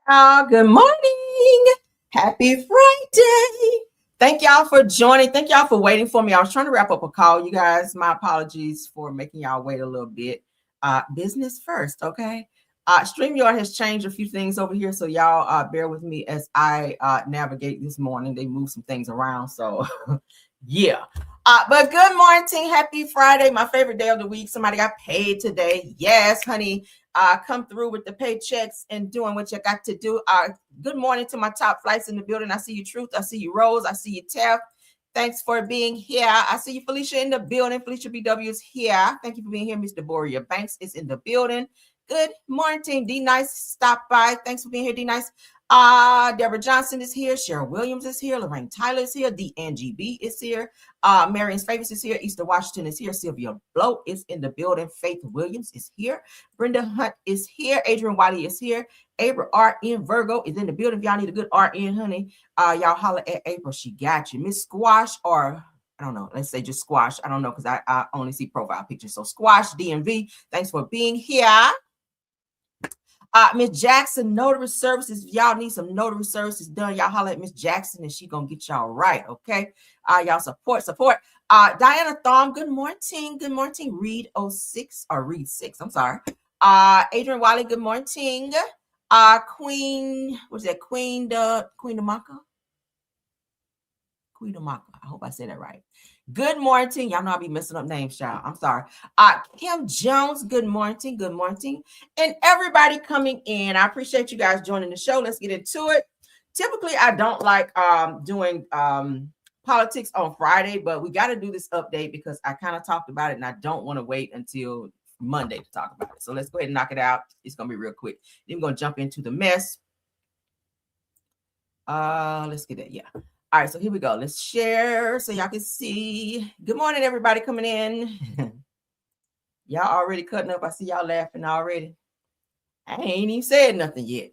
Good morning. Happy Friday. Thank y'all for joining. Thank y'all for waiting for me. I was trying to wrap up a call, you guys. My apologies for making y'all wait a little bit. Business first, okay? StreamYard has changed a few things over here, so y'all bear with me as I navigate this morning. They moved some things around, so yeah. But good morning. Happy Friday, my favorite day of the week. Somebody got paid today. Yes, honey. Come through with the paychecks and doing what you got to do. Good morning to my top flights in the building. I see you, Truth. I see you, Rose. I see you, Tef. Thanks for being here. I see you, Felicia, in the building. Felicia BW is here. Thank you for being here. Miss Deboria Banks is in the building. Good morning, D Nice. Stop by. Thanks for being here, D Nice. Deborah Johnson is here. Cheryl Williams is here. Lorraine Tyler is here. D. Angie B is here. Marion's Favors is here. Easter Washington is here. Sylvia Blow is in the building. Faith Williams is here. Brenda Hunt is here. Adrian Wiley is here. April RN Virgo is in the building. If y'all need a good RN, honey, y'all holler at April. She got you. Miss Squash, or I don't know. Let's say just Squash. I don't know because I only see profile pictures. So Squash DMV, thanks for being here. Miss Jackson, notary services. If y'all need some notary services done, y'all holler at Miss Jackson and she gonna get y'all right, okay? Y'all support. Diana Thom, good morning. Good morning. Read 06 or Read 6. I'm sorry. Adrian Wiley, good morning. Queen, what's that? Queen Damaka? Queen Damaka. I hope I said that right. Good morning. Y'all know I'll be messing up names, y'all. I'm sorry. Kim Jones, good morning. Good morning. And everybody coming in. I appreciate you guys joining the show. Let's get into it. Typically, I don't like doing politics on Friday, but we got to do this update because I kind of talked about it and I don't want to wait until Monday to talk about it. So let's go ahead and knock it out. It's going to be real quick. Then we're going to jump into the mess. Let's get that. Yeah. All right, so here we go. Let's share so y'all can see. Good morning, everybody coming in. Y'all already cutting up. I see y'all laughing already. I ain't even said nothing yet.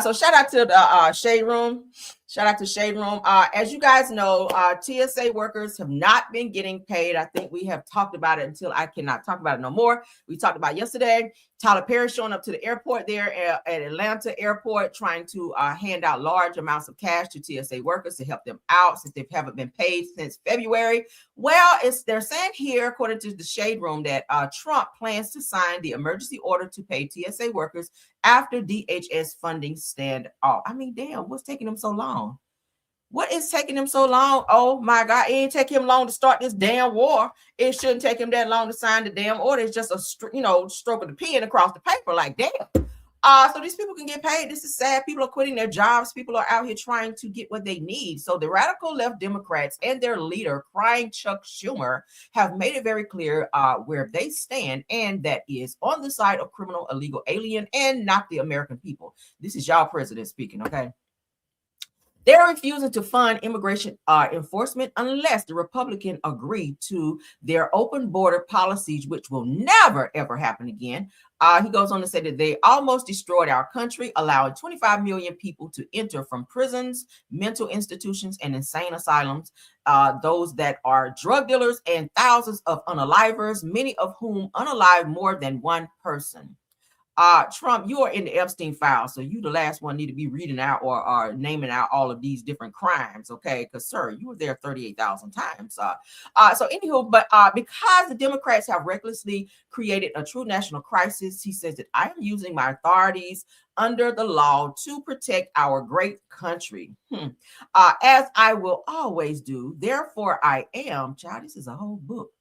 So shout out to the Shade Room. Shout out to Shade Room. As you guys know, TSA workers have not been getting paid. I think we have talked about it until I cannot talk about it no more. We talked about yesterday. Tyler Perry showing up to the airport there at Atlanta Airport, trying to hand out large amounts of cash to TSA workers to help them out since they haven't been paid since February. Well, they're saying here, according to the Shade Room, that Trump plans to sign the emergency order to pay TSA workers after DHS funding stand off. I mean, damn, what's taking them so long? What is taking them so long? Oh my God, it ain't take him long to start this damn war. It shouldn't take him that long to sign the damn order. It's just a stroke of the pen across the paper, like damn. So these people can get paid. This is sad. People are quitting their jobs. People are out here trying to get what they need. So the radical left Democrats and their leader, crying Chuck Schumer, have made it very clear where they stand, and that is on the side of criminal, illegal alien, and not the American people. This is y'all president speaking, okay? They're refusing to fund immigration enforcement unless the Republicans agree to their open border policies, which will never, ever happen again. He goes on to say that they almost destroyed our country, allowing 25 million people to enter from prisons, mental institutions, and insane asylums, those that are drug dealers, and thousands of unalivers, many of whom unalive more than one person. Trump, you are in the Epstein file, so you the last one need to be reading out or naming out all of these different crimes, okay? Because, sir, you were there 38,000 times. So anywho, but because the Democrats have recklessly created a true national crisis, he says that I am using my authorities under the law to protect our great country, as I will always do. Therefore, I am, child, this is a whole book.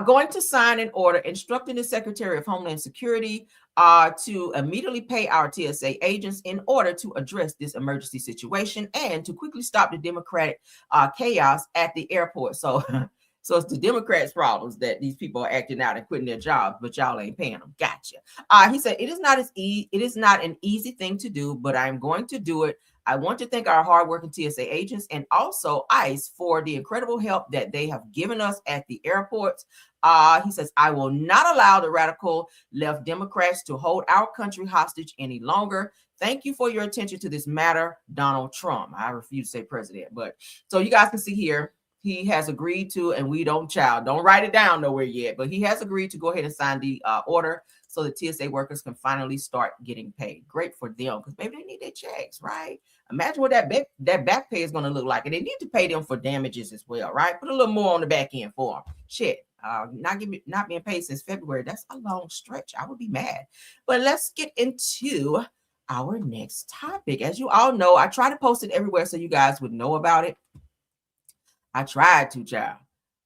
Going to sign an order instructing the Secretary of Homeland Security to immediately pay our TSA agents in order to address this emergency situation and to quickly stop the Democratic chaos at the airport. So it's the Democrats' problems that these people are acting out and quitting their jobs, but y'all ain't paying them. Gotcha. He said it is not an easy thing to do, but I'm going to do it. I want to thank our hardworking TSA agents and also ICE for the incredible help that they have given us at the airports. He says, I will not allow the radical left Democrats to hold our country hostage any longer. Thank you for your attention to this matter, Donald Trump. I refuse to say president, but so you guys can see here, he has agreed to, and we don't write it down nowhere yet, but he has agreed to go ahead and sign the order so the TSA workers can finally start getting paid. Great for them, because maybe they need their checks, right? Imagine what that back pay is going to look like, and they need to pay them for damages as well, right? Put a little more on the back end for them. Shit, not being paid since February. That's a long stretch. I would be mad. But let's get into our next topic. As you all know, I try to post it everywhere so you guys would know about it. I tried to, child.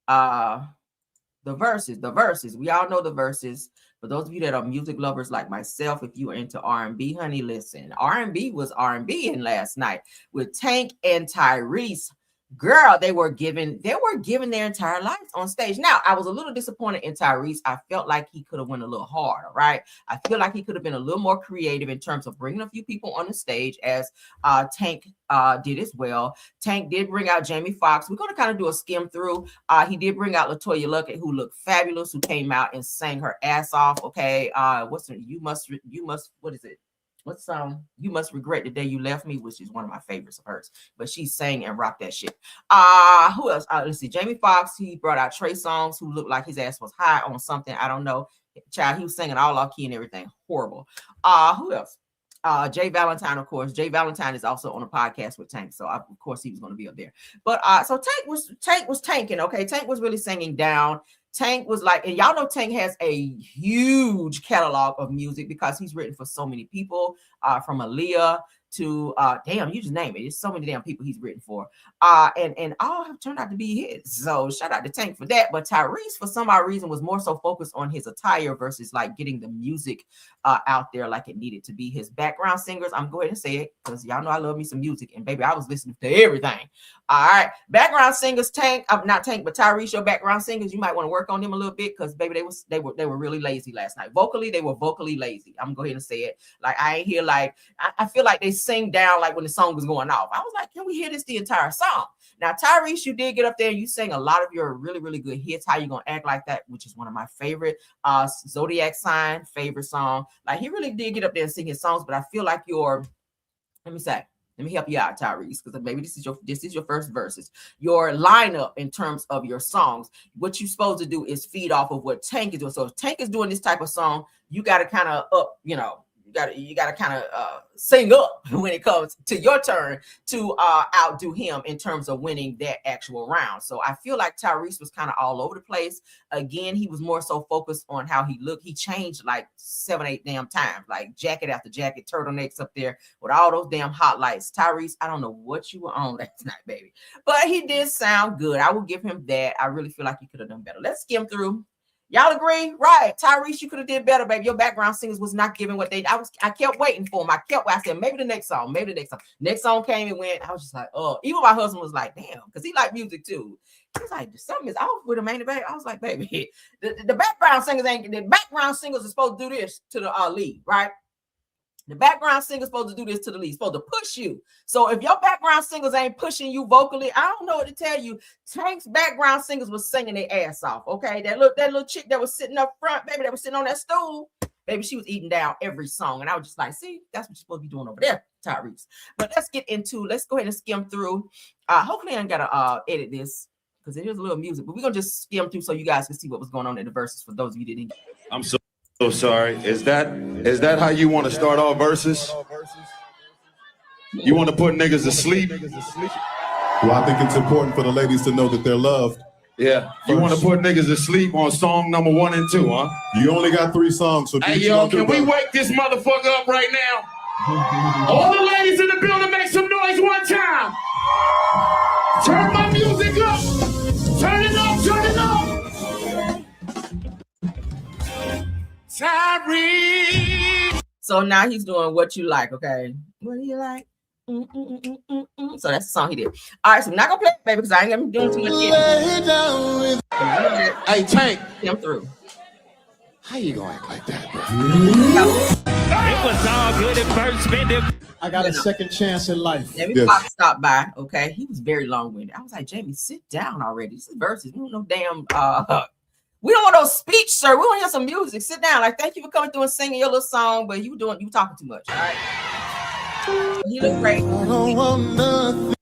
The Verzuz. We all know the Verzuz. For those of you that are music lovers like myself, if you are into R&B, honey, listen. R&B was R&B in last night with Tank and Tyrese. Girl, they were giving their entire lives on stage. Now, I was a little disappointed in Tyrese. I felt like he could have went a little harder, right? I feel like he could have been a little more creative in terms of bringing a few people on the stage, as Tank did as well. Tank did bring out Jamie Foxx. We're going to kind of do a skim through. He did bring out LaToya Luckett, who looked fabulous, who came out and sang her ass off. Okay, what is it? What's You Must Regret the Day You Left Me, which is one of my favorites of hers, but she sang and rocked that shit. Who else? Let's see. Jamie Foxx, he brought out Trey Songz, who looked like his ass was high on something. I don't know. Child, he was singing all off key and everything. Horrible. Who else? Jay Valentine, of course. Jay Valentine is also on a podcast with Tank, so of course he was going to be up there. But so Tank was tanking. Okay, Tank was really singing down. Tank was like, and y'all know Tank has a huge catalog of music because he's written for so many people, from Aaliyah to damn, you just name it. There's so many damn people he's written for. And all have turned out to be his. So shout out to Tank for that. But Tyrese, for some odd reason, was more so focused on his attire versus like getting the music out there like it needed to be. His background singers, I'm going to say it because y'all know I love me some music, and baby, I was listening to everything. All right, background singers, not Tank, but Tyrese, your background singers, you might want to work on them a little bit because baby, they were really lazy last night. Vocally, they were vocally lazy. I'm going to go ahead and say it. Like I ain't hear like I feel like they sing down like when the song was going off. I was like, can we hear this the entire song? Now, Tyrese, you did get up there and you sang a lot of your really, really good hits. How You Gonna Act Like That, which is one of my favorite. Zodiac Sign, favorite song. Like he really did get up there and sing his songs, but I feel like let me help you out, Tyrese, because maybe this is your first verses. Your lineup in terms of your songs, what you're supposed to do is feed off of what Tank is doing. So if Tank is doing this type of song, you got to kind of up, you got to kind of sing up when it comes to your turn to outdo him in terms of winning that actual round. So I feel like Tyrese was kind of all over the place. Again, he was more so focused on how he looked. He changed like 7-8 damn times, like jacket after jacket, turtlenecks up there with all those damn hot lights. Tyrese, I don't know what you were on last night, baby, but he did sound good. I will give him that. I really feel like he could have done better. Let's skim through. Y'all agree? Right. Tyrese, you could have did better, baby. Your background singers was not giving what I kept waiting for them. I said, maybe the next song. Next song came and went. I was just like, oh. Even my husband was like, damn, because he liked music too. He was like, something is off with him, ain't it, baby? I was like, baby, the background singers are supposed to do this to the lead, right? The background singer's supposed to do this to the lead, supposed to push you. So if your background singers ain't pushing you vocally, I don't know what to tell you. Tank's background singers was singing their ass off. Okay, that little chick that was sitting up front, baby, that was sitting on that stool, baby, she was eating down every song. And I was just like, see, that's what you're supposed to be doing over there, Tyrese. But let's go ahead and skim through. Hopefully I ain't gotta edit this because it is a little music, but we're gonna just skim through so you guys can see what was going on in the verses for those of you that didn't. I'm so sorry. Is that how you want to start off verses? You want to put niggas to sleep? Well, I think it's important for the ladies to know that they're loved. Yeah. You want to put niggas to sleep on song number 1 and 2, huh? You only got 3 songs, so hey, yo, can we wake this motherfucker up right now? All the ladies in the building, make some noise one time. Turn my music up. Turn it up. Turn it up. Tyrese. So now he's doing What You Like, okay? What do you like? So that's the song he did. All right, so we're not gonna play it, baby, because I ain't gonna be doing too much yet. Hey, Tank. Him through. How you gonna act like that, bro? It was all good at first, spending. I got a second chance in life. Jamie Foxx stopped by, okay? He was very long-winded. I was like, Jamie, sit down already. This is Verzuz. We don't know damn we don't want no speech, sir. We want to hear some music. Sit down. Like, thank you for coming through and singing your little song, but you talking too much. All right. He looked great. I don't want nothing.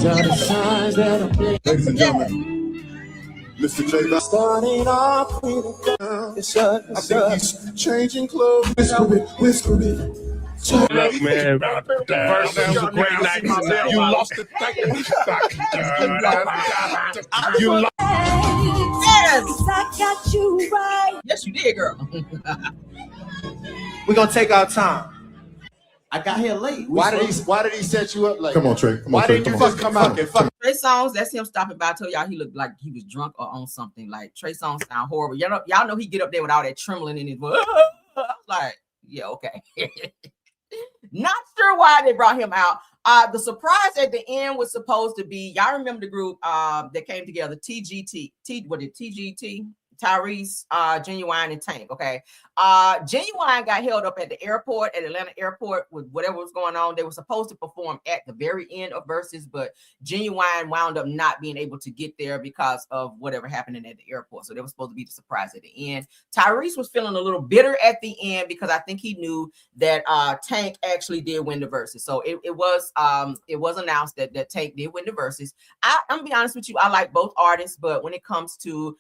Ladies and gentlemen, Mr. J. Starting off with a girl. I think he's changing clothes. Whisper it. Look, man, the first time was a great night tonight. You lost the You lost. Yes. I got you right. Yes, you did, girl. We're gonna take our time. I got here late. Why did he set you up like Come on, that? Trey. Come on, Why Trey. didn't you Come on. just come out there? Fuck. Trey Songz, that's him stopping by. I told y'all he looked like he was drunk or on something. Like Trey Songz sound horrible. Y'all know he get up there with all that trembling in his voice. Like, yeah, okay. Not sure why they brought him out. The surprise at the end was supposed to be, y'all remember the group that came together, TGT, Tyrese, Genuine, and Tank. Okay. Genuine got held up at the airport, at Atlanta airport, with whatever was going on. They were supposed to perform at the very end of Verzuz, but Genuine wound up not being able to get there because of whatever happening at the airport. So they were supposed to be the surprise at the end. Tyrese was feeling a little bitter at the end because I think he knew that Tank actually did win the Verzuz. So it was announced that Tank did win the Verzuz. I'm gonna be honest with you, I like both artists, but when it comes to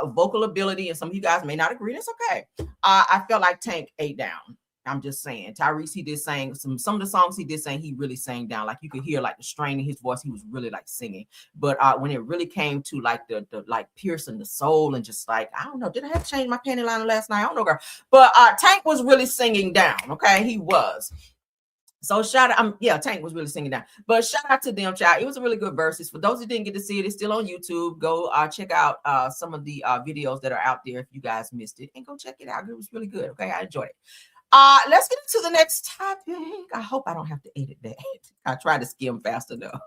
vocal ability, and some of you guys may not agree, that's okay. I felt like Tank ate down. I'm just saying. Tyrese, he did sing some of the songs he did sing, he really sang down. Like you could hear like the strain in his voice. He was really like singing. But when it really came to like the like piercing the soul and just like, I don't know, did I have to change my panty liner last night? I don't know, girl. But Tank was really singing down. Okay, he was. So shout out, Tank was really singing down. But shout out to them, child. It was a really good Verzuz. For those who didn't get to see it, it's still on YouTube. Go check out some of the videos that are out there if you guys missed it, and go check it out. It was really good. Okay, I enjoyed it. Let's get into the next topic. I hope I don't have to edit that. I tried to skim fast enough.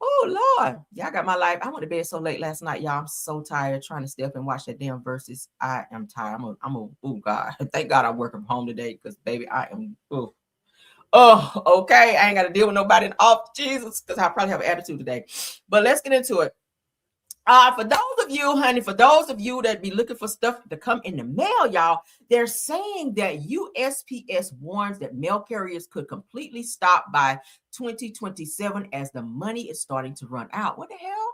Oh Lord, y'all got my life. I went to bed so late last night, y'all. I'm so tired trying to stay up and watch that damn Verzuz. I am tired. Oh God. Thank God I'm working from home today, because baby, I am. Oh, okay. I ain't got to deal with nobody in office, Jesus, because I probably have an attitude today. But let's get into it. For those of you, honey, for those of you that be looking for stuff to come in the mail, y'all, they're saying that USPS warns that mail carriers could completely stop by 2027 as the money is starting to run out. What the hell?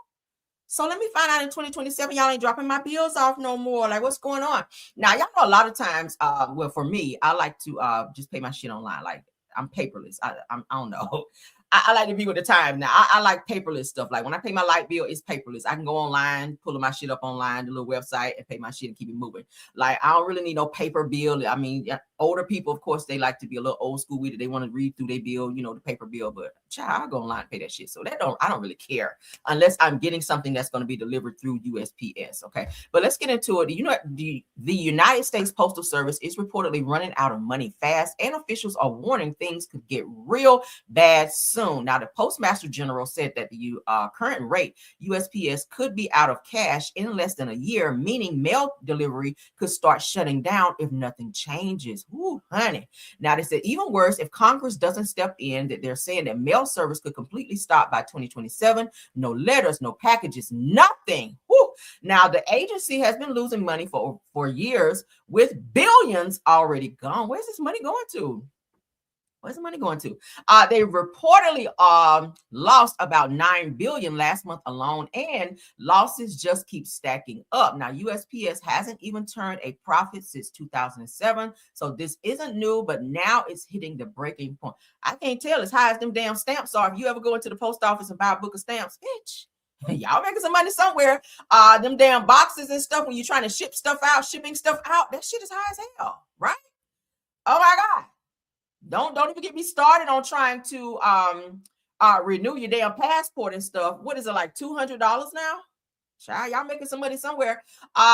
So let me find out in 2027, y'all ain't dropping my bills off no more. Like, what's going on? Now, y'all know a lot of times, well, for me, I like to just pay my shit online. Like, I'm paperless. I don't know. I like to be with the time now. I like paperless stuff. Like when I pay my light bill, it's paperless. I can go online, pull my shit up online, the little website, and pay my shit and keep it moving. Like I don't really need no paper bill. I mean, older people, of course, they like to be a little old school with it. They want to read through their bill, the paper bill. But child, I go online and pay that shit. So I don't really care unless I'm getting something that's going to be delivered through USPS. Okay, but let's get into it. The United States Postal Service is reportedly running out of money fast, and officials are warning things could get real bad soon. Now, the Postmaster General said that the current rate USPS could be out of cash in less than a year, meaning mail delivery could start shutting down if nothing changes. Ooh, honey. Now, they said even worse, if Congress doesn't step in, that they're saying that mail service could completely stop by 2027. No letters, no packages, nothing. Woo. Now, the agency has been losing money for years with billions already gone. Where's this money going to? Where's the money going to? They reportedly lost about $9 billion last month alone, and losses just keep stacking up. Now, USPS hasn't even turned a profit since 2007, so this isn't new, but now it's hitting the breaking point. I can't tell as high as them damn stamps are. If you ever go into the post office and buy a book of stamps, bitch, y'all making some money somewhere. Them damn boxes and stuff, when you're trying to shipping stuff out, that shit is high as hell, right? Oh my God. Don't even get me started on trying to renew your damn passport and stuff. What is it, like $200 now? Child, y'all making some money somewhere.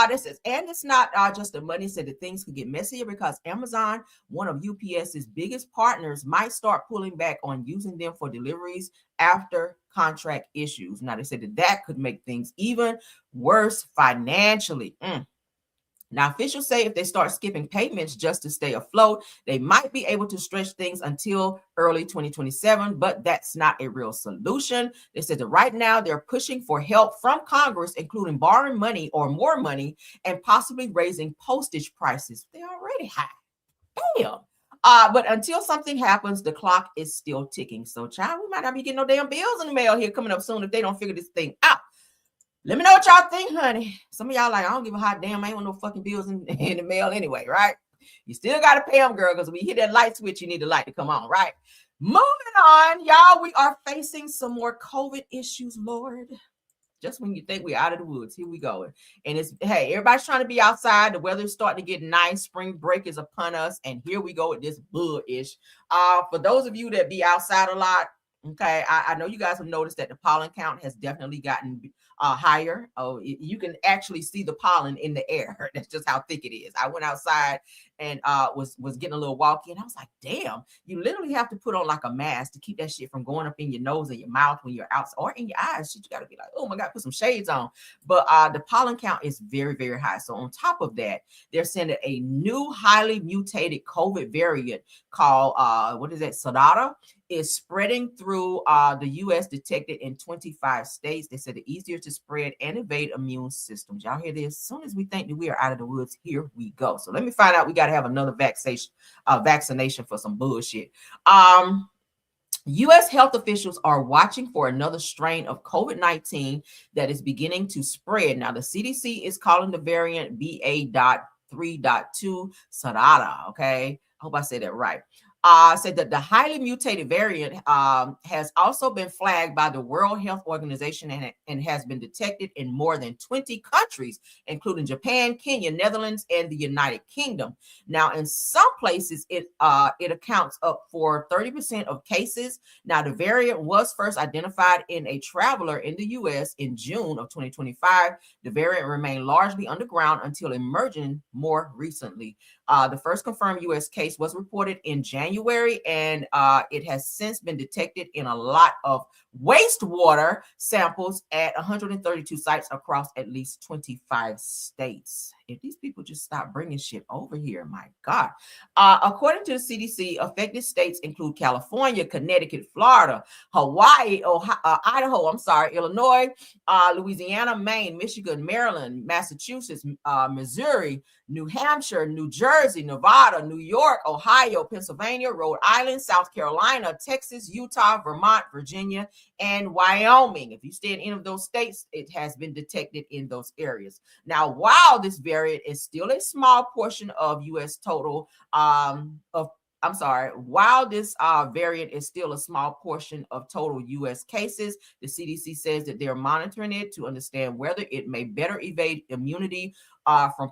This is, and it's not just the money. Said that things could get messier because Amazon, one of UPS's biggest partners, might start pulling back on using them for deliveries after contract issues. Now, they said that could make things even worse financially. Now, officials say if they start skipping payments just to stay afloat, they might be able to stretch things until early 2027, but that's not a real solution. They said that right now they're pushing for help from Congress, including borrowing money or more money and possibly raising postage prices. They're already high. Damn. But until something happens, the clock is still ticking. So, child, we might not be getting no damn bills in the mail here coming up soon if they don't figure this thing out. Let me know what y'all think, honey. Some of y'all like, I don't give a hot damn. I ain't want no fucking bills in the mail anyway, right? You still got to pay them, girl, because when you hit that light switch, you need the light to come on, right? Moving on, y'all, we are facing some more COVID issues, Lord. Just when you think we're out of the woods, here we go. And it's, hey, everybody's trying to be outside. The weather's starting to get nice. Spring break is upon us. And here we go with this bug-ish. For those of you that be outside a lot, okay, I know you guys have noticed that the pollen count has definitely gotten higher. Oh, you can actually see the pollen in the air. That's just how thick it is. I went outside and was getting a little walky, and I was like, damn, you literally have to put on like a mask to keep that shit from going up in your nose and your mouth when you're out, or in your eyes. Shit, you got to be like, oh my God, put some shades on. But the pollen count is very, very high. So on top of that, they're saying that a new highly mutated COVID variant called Sonata is spreading through the U.S., detected in 25 states. They said it's easier to spread and evade immune systems. Y'all hear this? As soon as we think that we are out of the woods, here we go. So let me find out. We got to have another vaccination for some bullshit. U.S. health officials are watching for another strain of COVID-19 that is beginning to spread. Now, the CDC is calling the variant BA.3.2 Sonata. Okay, I hope I said that right. Said that the highly mutated variant has also been flagged by the World Health Organization and has been detected in more than 20 countries, including Japan, Kenya, Netherlands, and the United Kingdom. Now, in some places, it accounts up for 30% of cases. Now, the variant was first identified in a traveler in the U.S. in June of 2025. The variant remained largely underground until emerging more recently. The first confirmed U.S. case was reported in January, and it has since been detected in a lot of wastewater samples at 132 sites across at least 25 states. If these people just stop bringing shit over here, my God. According to the CDC, affected states include California, Connecticut, Florida, Hawaii, Idaho, Illinois, Louisiana, Maine, Michigan, Maryland, Massachusetts, Missouri, New Hampshire, New Jersey, Nevada, New York, Ohio, Pennsylvania, Rhode Island, South Carolina, Texas, Utah, Vermont, Virginia, and Wyoming. If you stay in any of those states, it has been detected in those areas. Now, while this variant is still a small portion of U.S. total while this variant is still a small portion of total U.S. cases, the CDC says that they're monitoring it to understand whether it may better evade immunity from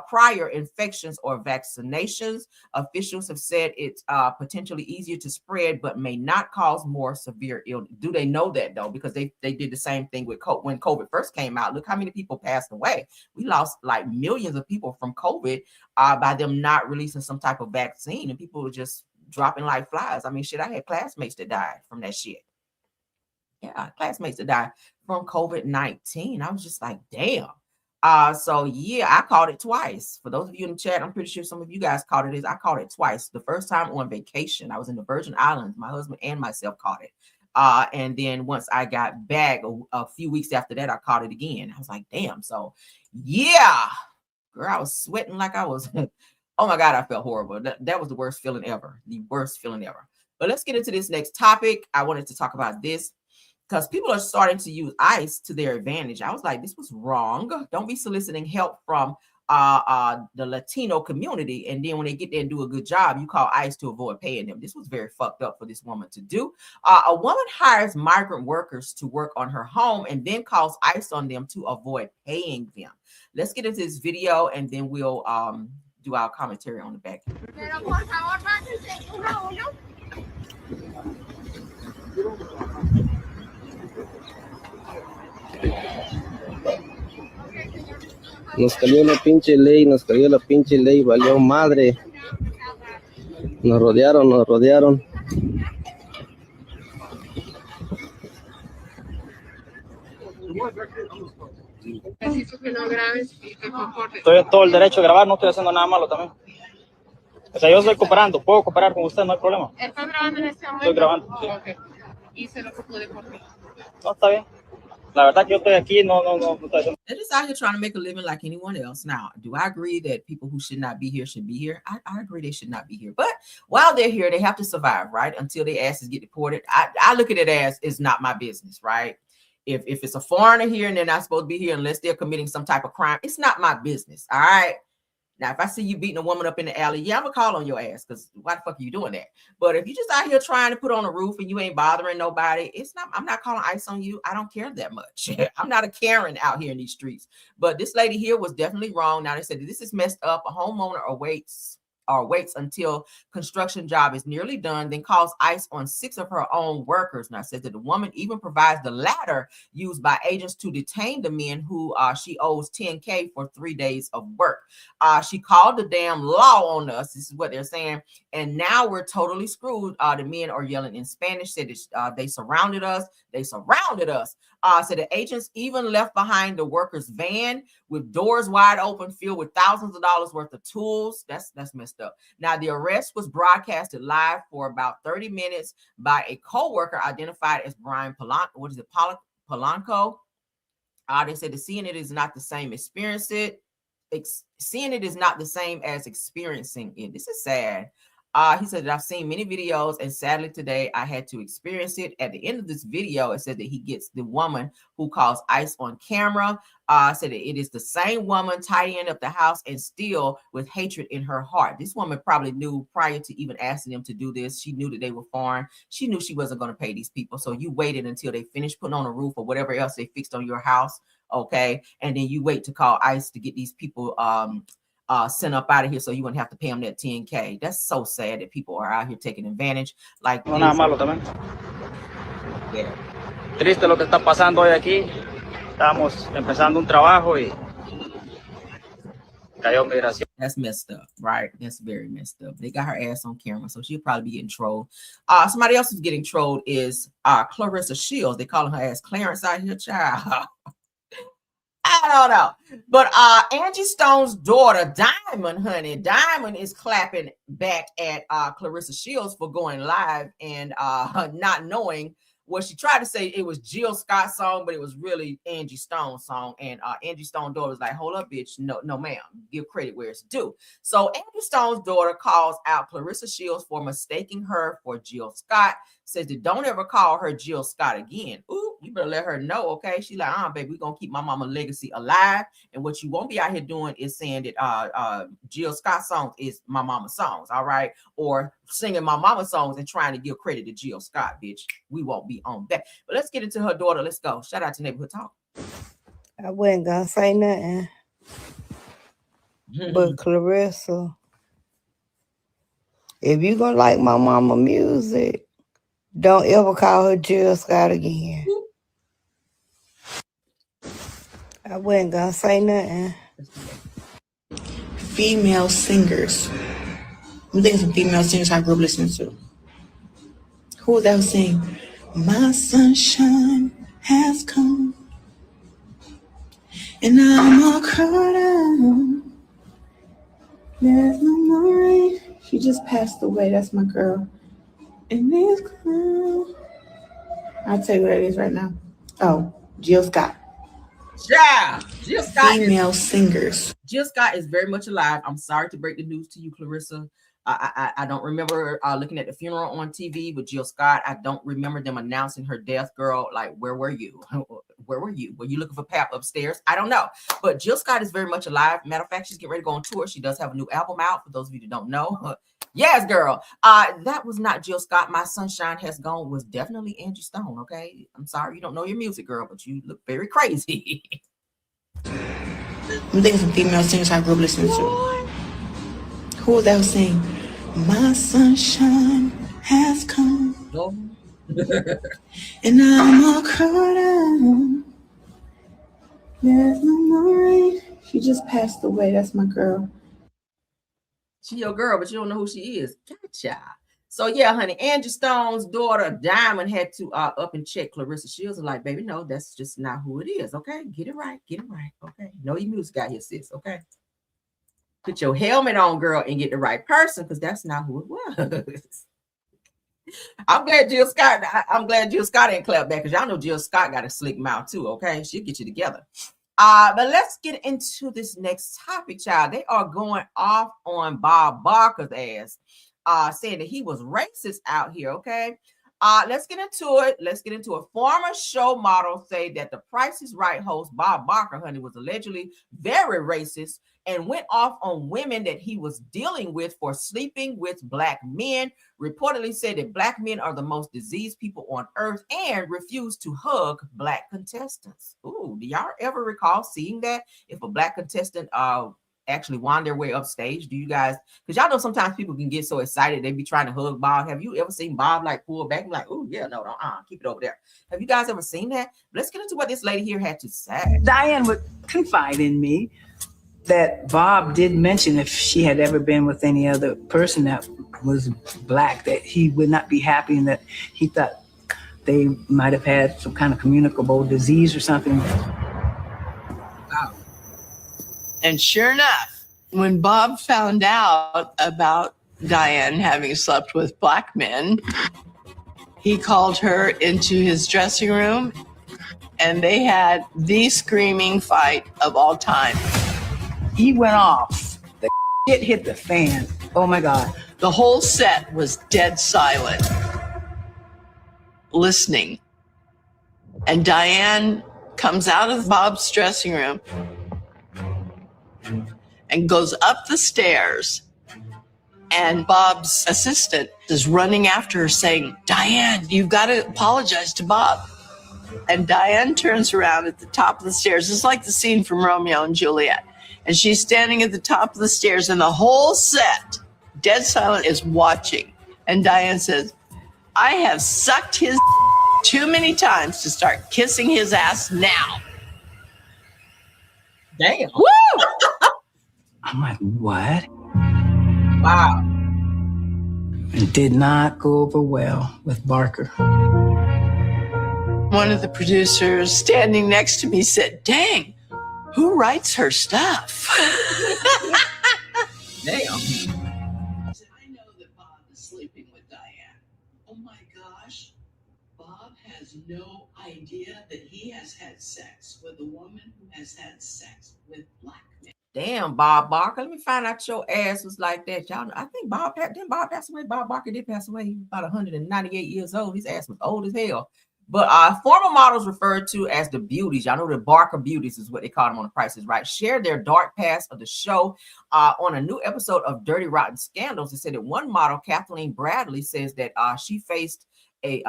prior infections or vaccinations. Officials have said it's potentially easier to spread, but may not cause more severe illness. Do they know that, though? Because they did the same thing with when COVID first came out. Look how many people passed away. We lost like millions of people from COVID by them not releasing some type of vaccine, and people were just dropping like flies. I mean, shit, I had classmates that died from that shit. Yeah, classmates that died from COVID-19. I was just like, damn. So yeah, I caught it twice. For those of you in the chat, I'm pretty sure some of you guys caught it. I caught it twice. The first time on vacation, I was in the Virgin Islands. My husband and myself caught it. And then once I got back a few weeks after that, I caught it again. I was like, damn. So yeah, girl, I was sweating like I was. Oh my God, I felt horrible. That was the worst feeling ever. The worst feeling ever. But let's get into this next topic. I wanted to talk about this because people are starting to use ICE to their advantage. I was like, this was wrong. Don't be soliciting help from the Latino community, and then when they get there and do a good job, you call ICE to avoid paying them. This was very fucked up for this woman to do. A woman hires migrant workers to work on her home and then calls ICE on them to avoid paying them. Let's get into this video, and then we'll do our commentary on the back. Nos cayó la pinche ley, valió madre. Nos rodearon. Estoy en todo el derecho de grabar, no estoy haciendo nada malo también. O sea, yo estoy cooperando, puedo cooperar con usted, no hay problema. ¿Estás grabando en este momento? Estoy grabando, sí. Okay. Y se lo puede por mí. No, está bien. La verdad que yo estoy aquí, no estoy haciendo. They're just out here trying to make a living like anyone else. Now, do I agree that people who should not be here should be here? I agree they should not be here. But while they're here, they have to survive, right? Until their asses get deported. I look at it as it's not my business, right? If it's a foreigner here and they're not supposed to be here unless they're committing some type of crime, it's not my business, all right? Now, if I see you beating a woman up in the alley, yeah, I'm gonna call on your ass because why the fuck are you doing that? But if you just out here trying to put on a roof and you ain't bothering nobody, I'm not calling ICE on you. I don't care that much. I'm not a Karen out here in these streets. But this lady here was definitely wrong. Now they said this is messed up. A homeowner waits until construction job is nearly done, then calls ICE on 6 of her own workers. Now, says that the woman even provides the ladder used by agents to detain the men who she owes $10K for 3 days of work. She called the damn law on us. This is what they're saying. And now we're totally screwed. The men are yelling in Spanish, said they surrounded us. Said the agents even left behind the workers' van with doors wide open, filled with thousands of dollars worth of tools. That's messed up. Now, the arrest was broadcasted live for about 30 minutes by a co-worker identified as Brian Polanco. They said the seeing it is not the same seeing it is not the same as experiencing it. This is sad. He said that I've seen many videos and sadly today I had to experience it. At the end of this video, it said that he gets the woman who calls ICE on camera. Said that it is the same woman tidying up the house and still with hatred in her heart. This woman probably knew prior to even asking them to do this. She knew that they were foreign. She knew she wasn't going to pay these people. So you waited until they finished putting on a roof or whatever else they fixed on your house. Okay. And then you wait to call ICE to get these people sent up out of here so you wouldn't have to pay them that $10K. That's so sad that people are out here taking advantage like No, nada malo también. Yeah. Triste lo que está pasando hoy aquí. Estamos empezando un trabajo y cayó migración. That's messed up, right? That's very messed up. They got her ass on camera, so she'll probably be getting trolled. Somebody else who's getting trolled is Clarissa Shields. They calling her ass Clarence out here, child. I don't know. But Angie Stone's daughter, Diamond, honey. Diamond is clapping back at Clarissa Shields for going live and not knowing what she tried to say. It was Jill Scott's song, but it was really Angie Stone's song. And Angie Stone's daughter was like, hold up, bitch. No, ma'am. Give credit where it's due. So Angie Stone's daughter calls out Clarissa Shields for mistaking her for Jill Scott. Says that don't ever call her Jill Scott again. Ooh, you better let her know, okay? She's like, baby, we're going to keep my mama legacy alive. And what you won't be out here doing is saying that Jill Scott's songs is my mama's songs, all right? Or singing my mama's songs and trying to give credit to Jill Scott, bitch. We won't be on that. But let's get into her daughter. Let's go. Shout out to Neighborhood Talk. I wasn't going to say nothing. But Clarissa, if you going to like my mama music, don't ever call her Jill Scott again. I wasn't gonna say nothing. Female singers. I'm thinking some female singers I grew up listening to. Who was that who sing? My sunshine has come, and I'm all caught out. There's no more rain. She just passed away. That's my girl. And this clown. I'll tell you what it is right now. Oh, Jill Scott. Yeah, Jill Scott. Female singers. Jill Scott is very much alive. I'm sorry to break the news to you, Clarissa. I don't remember looking at the funeral on TV with Jill Scott. I don't remember them announcing her death, girl. Like, where were you? Where were you? Were you looking for Pap upstairs? I don't know. But Jill Scott is very much alive. Matter of fact, she's getting ready to go on tour. She does have a new album out. For those of you that don't know. Yes, girl. That was not Jill Scott. My Sunshine Has Gone was definitely Angie Stone, okay? I'm sorry you don't know your music, girl, but you look very crazy. I'm thinking some female singers I grew up listening to. Who was that who sing? My sunshine has come, and I'm all caught out. There's no more rain. She just passed away. That's my girl. She your girl, but you don't know who she is. Gotcha. So yeah, honey, Angie Stone's daughter, Diamond, had to up and check Clarissa Shields. Like, baby, no, that's just not who it is. Okay, get it right, okay. Know your music out here, sis. Okay, put your helmet on, girl, and get the right person, because that's not who it was. I'm glad Jill Scott. I'm glad Jill Scott ain't clapped back because y'all know Jill Scott got a slick mouth too. Okay, she'll get you together. But let's get into this next topic, child. They are going off on Bob Barker's ass, saying that he was racist out here. Okay. Let's get into it. Let's get into it. Former show model say that the Price is Right host Bob Barker, honey, was allegedly very racist and went off on women that he was dealing with for sleeping with black men. Reportedly said that black men are the most diseased people on earth and refused to hug black contestants. Ooh, do y'all ever recall seeing that? If a black contestant actually wound their way upstage, do you guys, because y'all know sometimes people can get so excited they be trying to hug Bob. Have you ever seen Bob like pull back and like, oh yeah, no, keep it over there? Have you guys ever seen that? Let's get into what this lady here had to say. Diane would confide in me that Bob did mention if she had ever been with any other person that was black, that he would not be happy and that he thought they might have had some kind of communicable disease or something. Wow. And sure enough, when Bob found out about Diane having slept with black men, he called her into his dressing room and they had the screaming fight of all time. He went off. The shit hit the fan. Oh my God. The whole set was dead silent, listening. And Diane comes out of Bob's dressing room and goes up the stairs. And Bob's assistant is running after her saying, Diane, you've got to apologize to Bob. And Diane turns around at the top of the stairs. It's like the scene from Romeo and Juliet. And she's standing at the top of the stairs and the whole set, dead silent, is watching. And Diane says, I have sucked his too many times to start kissing his ass now. Damn. Woo! I'm like, what? Wow. It did not go over well with Barker. One of the producers standing next to me said, dang, who writes her stuff? Damn. I know that Bob is sleeping with Diane. Oh my gosh. Bob has no idea that he has had sex with a woman who has had sex with black men. Damn, Bob Barker. Let me find out your ass was like that. Y'all know, I think Bob passed away. Bob Barker did pass away. He was about 198 years old. His ass was old as hell. But former models referred to as the beauties, y'all know the Barker beauties is what they call them on The Price is Right, shared their dark past of the show on a new episode of Dirty Rotten Scandals. They said that one model, Kathleen Bradley, says that she faced a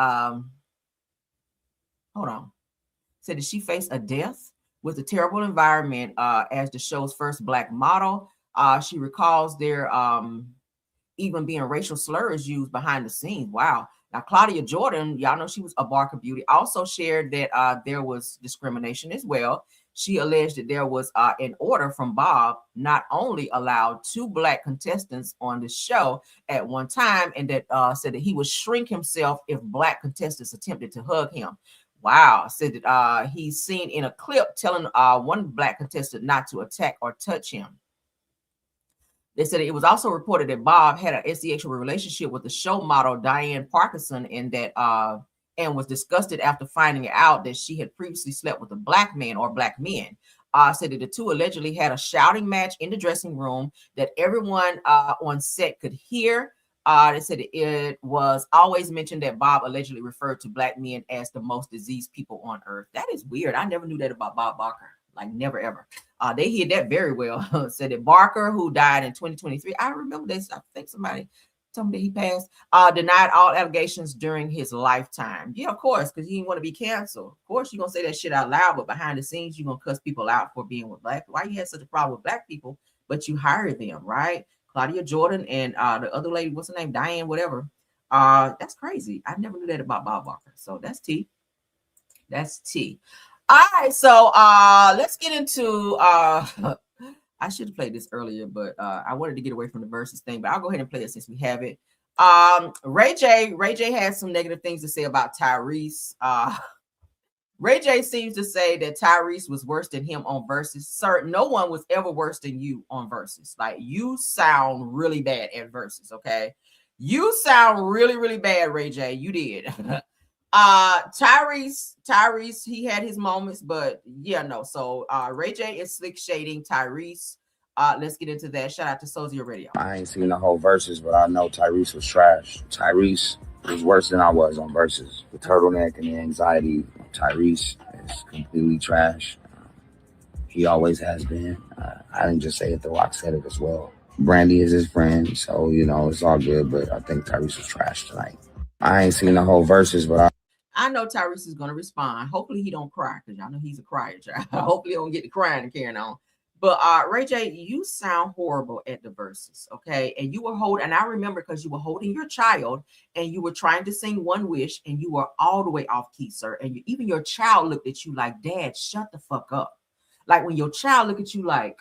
said that she faced a death with a terrible environment as the show's first black model. She recalls there even being racial slurs used behind the scenes. Wow. Now, Claudia Jordan, y'all know she was a Barker beauty, also shared that there was discrimination as well. She alleged that there was an order from Bob not only allowed 2 black contestants on the show at one time, and that said that he would shrink himself if black contestants attempted to hug him. Wow. Said that he's seen in a clip telling one black contestant not to attack or touch him. They said it was also reported that Bob had an sexual relationship with the show model Diane Parkinson, and that and was disgusted after finding out that she had previously slept with a black man or black men. Said that the two allegedly had a shouting match in the dressing room that everyone on set could hear. They said it was always mentioned that Bob allegedly referred to black men as the most diseased people on earth. That is weird. I never knew that about Bob Barker. Like, never, ever. They hid that very well. Said that Barker, who died in 2023, I remember this. I think somebody told me that he passed, denied all allegations during his lifetime. Yeah, of course, because he didn't want to be canceled. Of course, you're going to say that shit out loud, but behind the scenes, you're going to cuss people out for being with black. Why you had such a problem with black people, but you hired them, right? Claudia Jordan and the other lady, what's her name? Diane, whatever. That's crazy. I never knew that about Bob Barker. So that's tea. That's tea. All right, so let's get into I should have played this earlier, but I wanted to get away from the Verzuz thing, but I'll go ahead and play it since we have it. Ray J has some negative things to say about Tyrese. Ray J seems to say that Tyrese was worse than him on Verzuz. Sir, no one was ever worse than you on Verzuz. Like, you sound really bad at Verzuz, okay? You sound really, really bad, Ray J. You did. Tyrese, he had his moments, but yeah, no. So Ray J is slick shading Tyrese. Let's get into that. Shout out to Sozia Radio. I ain't seen the whole Verzuz, but I know Tyrese was trash. Tyrese was worse than I was on Verzuz. The turtleneck and the anxiety. Tyrese is completely trash. He always has been. I didn't just say it, The Rock said it as well. Brandy is his friend, so, you know, it's all good, but I think Tyrese was trash tonight. I ain't seen the whole Verzuz, but I know Tyrese is going to respond. Hopefully he don't cry, because I know he's a crier child. Hopefully he don't get to crying and carrying on. But Ray J, you sound horrible at the Verzuz, okay? And you were holding, and I remember because you were holding your child and you were trying to sing One Wish and you were all the way off key, sir. And even your child looked at you like, Dad, shut the fuck up. Like when your child look at you like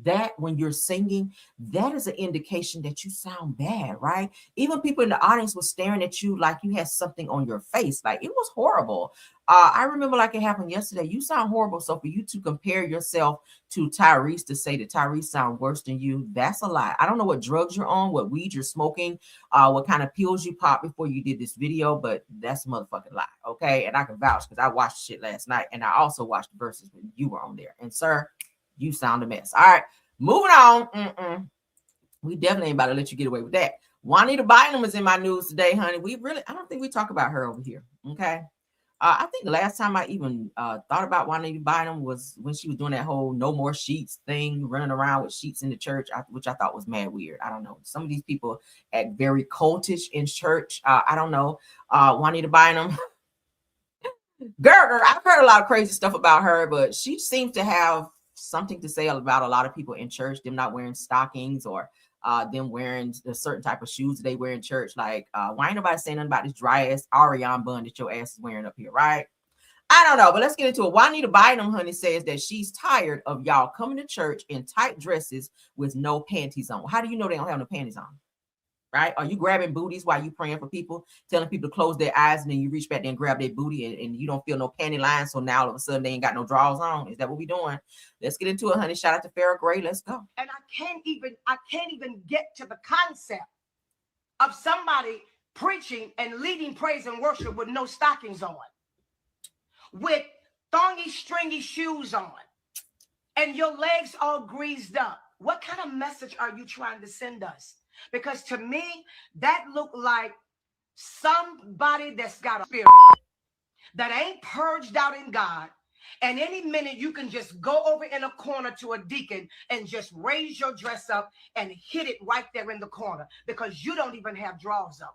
that, when you're singing, that is an indication that you sound bad, right? Even people in the audience were staring at you like you had something on your face. Like it was horrible. I remember like it happened yesterday. You sound horrible. So for you to compare yourself to Tyrese, to say that Tyrese sound worse than you, that's a lie. I don't know what drugs you're on, what weed you're smoking, what kind of pills you popped before you did this video, but that's a motherfucking lie, okay? And I can vouch because I watched shit last night, and I also watched the Verzuz when you were on there. And sir, you sound a mess. All right, moving on. We definitely ain't about to let you get away with that. Juanita Bynum is in my news today, honey. I don't think we talk about her over here, okay? I think the last time I even thought about Juanita Bynum was when she was doing that whole no more sheets thing, running around with sheets in the church, which I thought was mad weird. I don't know. Some of these people act very cultish in church. I don't know. Juanita Bynum. Girl, I've heard a lot of crazy stuff about her, but she seems to have something to say about a lot of people in church, them not wearing stockings or them wearing a certain type of shoes they wear in church. Like, why ain't nobody saying nothing about this dry ass Ariane bun that your ass is wearing up here, right? I don't know, but let's get into it. Juanita Bynum, honey, says that she's tired of y'all coming to church in tight dresses with no panties on. How do you know they don't have no panties on? Right? Are you grabbing booties while you praying for people, telling people to close their eyes, and then you reach back there and grab their booty and you don't feel no panty lines, so now all of a sudden they ain't got no drawers on? Is that what we doing? Let's get into it, honey. Shout out to Farrah Gray. Let's go. And I can't even get to the concept of somebody preaching and leading praise and worship with no stockings on, with thongy, stringy shoes on, and your legs all greased up. What kind of message are you trying to send us? Because to me, that looked like somebody that's got a spirit that ain't purged out in God. And any minute you can just go over in a corner to a deacon and just raise your dress up and hit it right there in the corner because you don't even have drawers on.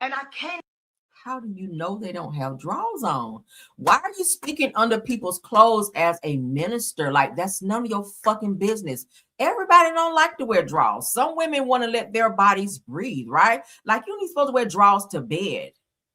And I can't. How do you know they don't have drawers on? Why are you speaking under people's clothes as a minister? Like, that's none of your fucking business. Everybody don't like to wear drawers. Some women want to let their bodies breathe, right? Like, you ain't supposed to wear drawers to bed.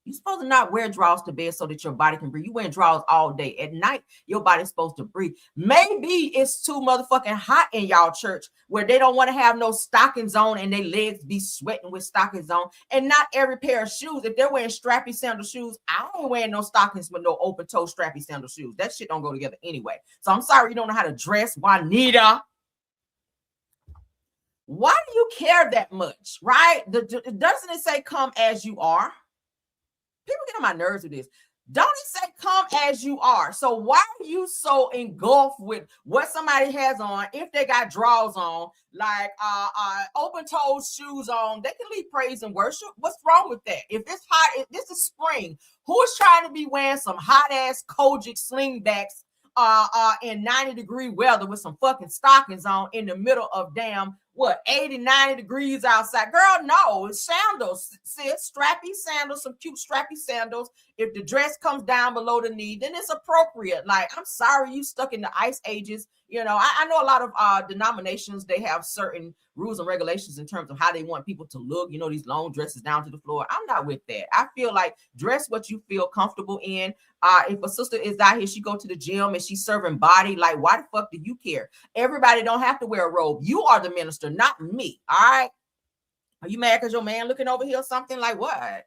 You're supposed to not wear drawers to bed so that your body can breathe. You wear drawers all day. At night, your body's supposed to breathe. Maybe it's too motherfucking hot in y'all church where they don't want to have no stockings on and their legs be sweating with stockings on. And not every pair of shoes. If they're wearing strappy sandal shoes, I ain't wearing no stockings with no open toe strappy sandal shoes. That shit don't go together anyway. So I'm sorry you don't know how to dress, Juanita. Why do you care that much, right? Doesn't it say come as you are? People get on my nerves with this. Don't it say come as you are? So why are you so engulfed with what somebody has on if they got drawers on, like open toed shoes on? They can lead praise and worship. What's wrong with that? If it's hot, if this is spring, who is trying to be wearing some hot ass Kojic slingbacks in 90-degree weather with some fucking stockings on in the middle of damn 80, 90 degrees outside? Girl, no, it's sandals, sis, strappy sandals, some cute strappy sandals. If the dress comes down below the knee, then it's appropriate. Like, I'm sorry you stuck in the ice ages. You know, I know a lot of denominations, they have certain rules and regulations in terms of how they want people to look, you know, these long dresses down to the floor. I'm not with that. I feel like dress what you feel comfortable in. If a sister is out here, she go to the gym and she's serving body, like, why the fuck do you care? Everybody don't have to wear a robe. You are the minister, not me. All right. Are you mad because your man looking over here or something? Like what?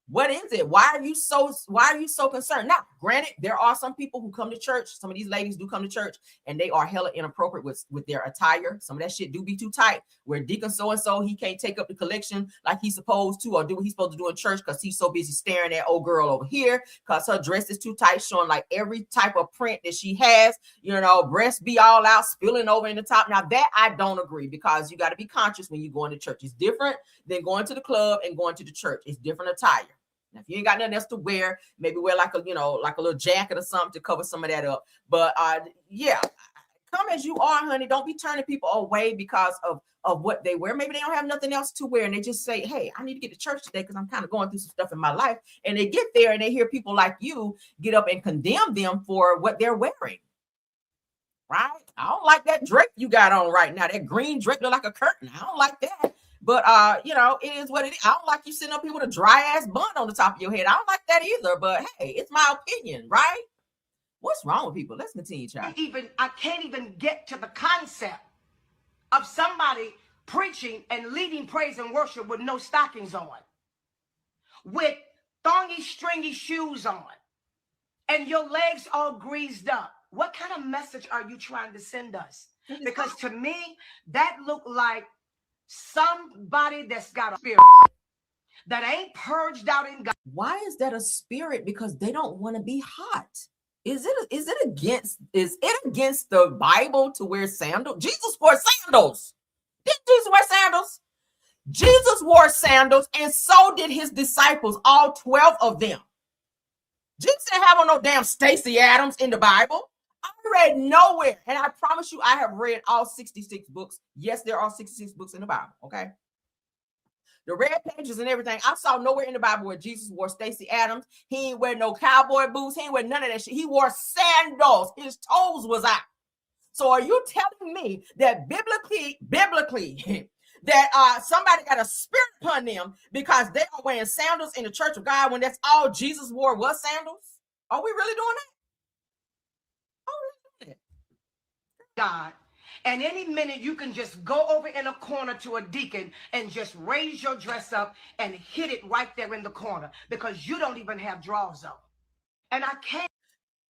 What is it? Why are you so concerned? Now, granted, there are some people who come to church. Some of these ladies do come to church and they are hella inappropriate with their attire. Some of that shit do be too tight. Where Deacon so-and-so, he can't take up the collection like he's supposed to or do what he's supposed to do in church because he's so busy staring at old girl over here because her dress is too tight, showing like every type of print that she has, you know, breasts be all out, spilling over in the top. Now that I don't agree, because you got to be conscious when you go into church. It's different than going to the club and going to the church. It's different attire. Now, if you ain't got nothing else to wear, maybe wear like a, you know, like a little jacket or something to cover some of that up. But yeah, come as you are, honey. Don't be turning people away because of what they wear. Maybe they don't have nothing else to wear and they just say, hey, I need to get to church today because I'm kind of going through some stuff in my life. And they get there and they hear people like you get up and condemn them for what they're wearing. Right? I don't like that drape you got on right now. That green drape look like a curtain. I don't like that. But, you know, it is what it is. I don't like you sitting up here with a dry ass bun on the top of your head. I don't like that either. But, hey, it's my opinion, right? What's wrong with people? Let's continue, child. I can't even get to the concept of somebody preaching and leading praise and worship with no stockings on, with thongy, stringy shoes on, and your legs all greased up. What kind of message are you trying to send us? Because to me, that looked like somebody that's got a spirit that ain't purged out in God. Why is that a spirit? Because they don't want to be hot. Is it against the Bible to wear sandals? Jesus wore sandals. Did Jesus wear sandals? Jesus wore sandals, and so did his disciples, all 12 of them. Jesus didn't have on no damn Stacey Adams in the Bible. I read nowhere, and I promise you, I have read all 66 books. Yes, there are 66 books in the Bible, okay? The red pages and everything. I saw nowhere in the Bible where Jesus wore Stacey Adams. He ain't wear no cowboy boots. He ain't wear none of that shit. He wore sandals. His toes was out. So are you telling me that biblically, that somebody got a spirit upon them because they are wearing sandals in the church of God when that's all Jesus wore was sandals? Are we really doing that? God, and any minute you can just go over in a corner to a deacon and just raise your dress up and hit it right there in the corner because you don't even have drawers on. And I can't.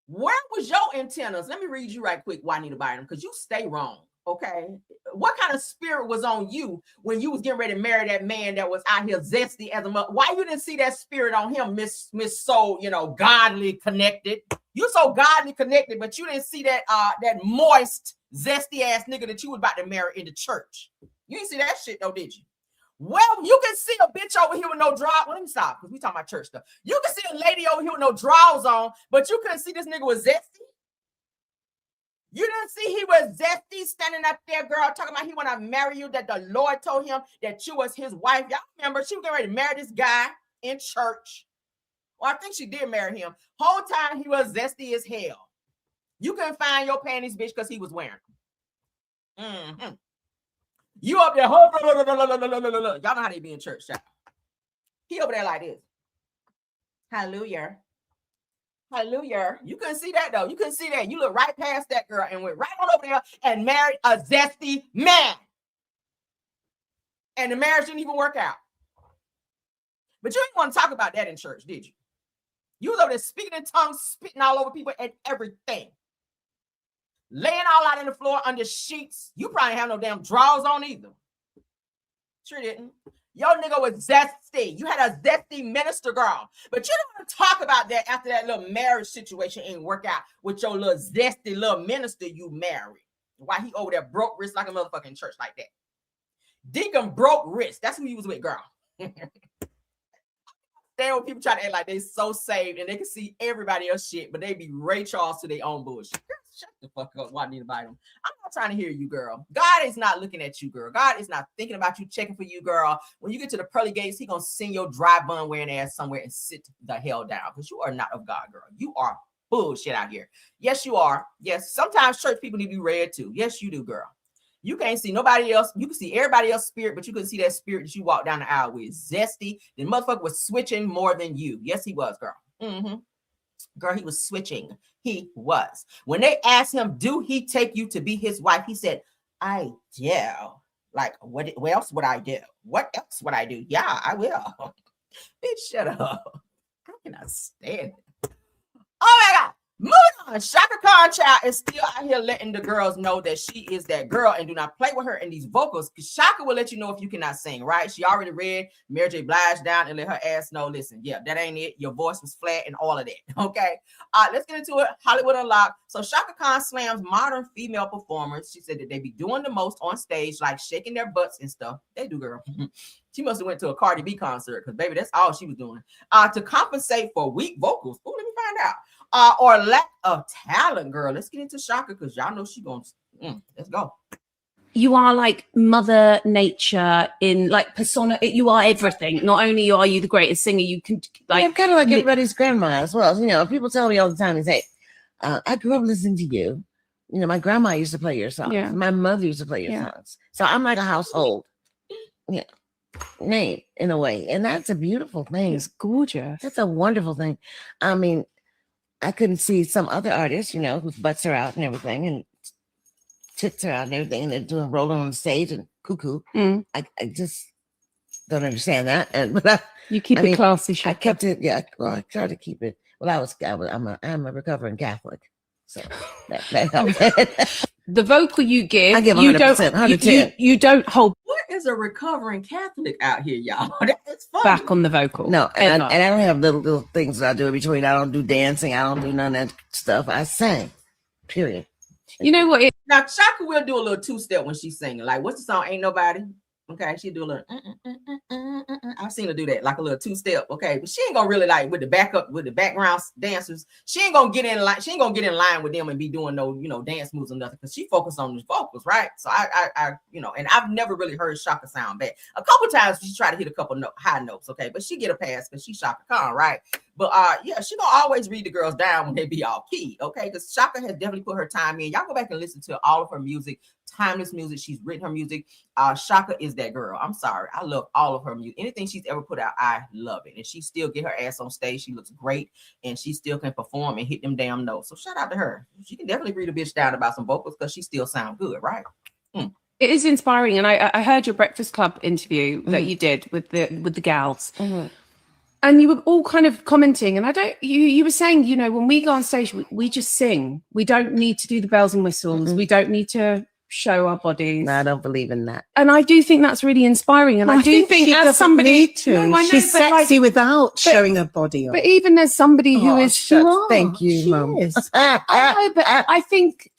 Where was your antennas? Let me read you right quick, Juanita Bynum, because you stay wrong. Okay, what kind of spirit was on you when you was getting ready to marry that man that was out here zesty as a mother? Why you didn't see that spirit on him, Miss So, you know, godly connected? You so godly connected, but you didn't see that that moist, zesty ass nigga that you was about to marry in the church. You didn't see that shit though, did you? Well, you can see a bitch over here with no drawers. Well, let me stop because we talking about church stuff. You can see a lady over here with no drawers on, but you couldn't see this nigga was zesty. You didn't see he was zesty standing up there, girl, talking about he want to marry you, that the Lord told him that you was his wife. Y'all remember she was getting ready to marry this guy in church. Well, I think she did marry him. Whole time he was zesty as hell. You couldn't find your panties, bitch, because he was wearing them. Mm-hmm. You up there, y'all know how they be in church, child. He over there like this. Hallelujah. Hallelujah. You couldn't see that though. You couldn't see that. You look right past that girl and went right on over there and married a zesty man. And the marriage didn't even work out. But you didn't want to talk about that in church, did you? You was over there speaking in tongues, spitting all over people and everything. Laying all out on the floor under sheets. You probably have no damn drawers on either. Sure didn't. Your nigga was zesty. You had a zesty minister, girl. But you don't want to talk about that after that little marriage situation ain't work out with your little zesty little minister you married. Why he over there broke wrist like a motherfucking church like that. Deacon broke wrist. That's who he was with, girl. Stand when people try to act like they so saved and they can see everybody else shit, but they be Ray Charles to their own bullshit. Girl, shut the fuck up, Juanita Bynum. I'm not trying to hear you, girl. God is not looking at you, girl. God is not thinking about you, checking for you, girl. When you get to the pearly gates, he gonna send your dry bun wearing ass somewhere and sit the hell down because you are not of God, girl. You are bullshit out here. Yes, you are. Yes, sometimes church people need to be read too. Yes, you do, girl. You can't see nobody else. You can see everybody else's spirit, but you couldn't see that spirit that you walked down the aisle with. Zesty. The motherfucker was switching more than you. Yes, he was, girl. Mm-hmm. Girl, he was switching. He was. When they asked him, do he take you to be his wife? He said, I do. Like, what else would I do? What else would I do? Yeah, I will. Bitch, shut up. I cannot stand it. Oh my God. Moving on. Chaka Khan child is still out here letting the girls know that she is that girl and do not play with her in these vocals. Because Chaka will let you know if you cannot sing, right? She already read Mary J. Blige down and let her ass know, listen, yeah, that ain't it. Your voice was flat and all of that. Okay. Let's get into it. Hollywood Unlocked. So Chaka Khan slams modern female performers. She said that they be doing the most on stage, like shaking their butts and stuff. They do, girl. She must have went to a Cardi B concert because, baby, that's all she was doing. To compensate for weak vocals. Oh, let me find out. Or lack of talent, girl. Let's get into Chaka because y'all know she gonna. Let's go. You are like Mother Nature in like persona. You are everything. Not only are you the greatest singer, you can like. I'm kind of like everybody's grandma as well. You know, people tell me all the time, they say, I grew up listening to you. You know, my grandma used to play your songs. Yeah. My mother used to play your songs. So I'm like a household name in a way. And that's a beautiful thing. It's gorgeous. That's a wonderful thing. I mean, I couldn't see some other artists, you know, whose butts are out and everything, and tits are out and everything, and they're doing rolling on the stage and cuckoo. I just don't understand that. But you keep it classy. I kept it. Yeah, well, I tried to keep it. Well, I'm a recovering Catholic, so that helps. The vocal you give, I give 100%, you don't, 110. You don't hold. What is a recovering Catholic out here, y'all? That's funny. Back on the vocal. No, and I don't have little things that I do in between. I don't do dancing. I don't do none of that stuff. I sing, period. You know what? Now, Chaka will do a little two-step when she's singing. Like, what's the song? Ain't Nobody. Okay, she'll do a little. I've seen her do that, like a little two-step. Okay, but she ain't gonna really like with the background dancers. She ain't gonna get in line. She ain't gonna get in line with them and be doing no, dance moves or nothing because she focused on the vocals, right? So I, and I've never really heard Chaka sound bad. A couple times she tried to hit a couple high notes, okay, but she get a pass because she's Chaka Khan, right? But yeah, she gonna always read the girls down when they be all key, okay? Because Chaka has definitely put her time in. Y'all go back and listen to all of her music, timeless music. She's written her music. Chaka is that girl. I'm sorry, I love all of her music. Anything she's ever put out, I love it. And she still get her ass on stage. She looks great, and she still can perform and hit them damn notes. So shout out to her. She can definitely read a bitch down about some vocals because she still sound good, right? It is inspiring, and I heard your Breakfast Club interview that you did with the gals. And you were all kind of commenting, and you were saying, when we go on stage, we just sing. We don't need to do the bells and whistles. We don't need to show our bodies. No, I don't believe in that. And I do think that's really inspiring. And I do think as somebody she's sexy without showing her body off. But even as somebody who is thank you, Mum. I know, but I think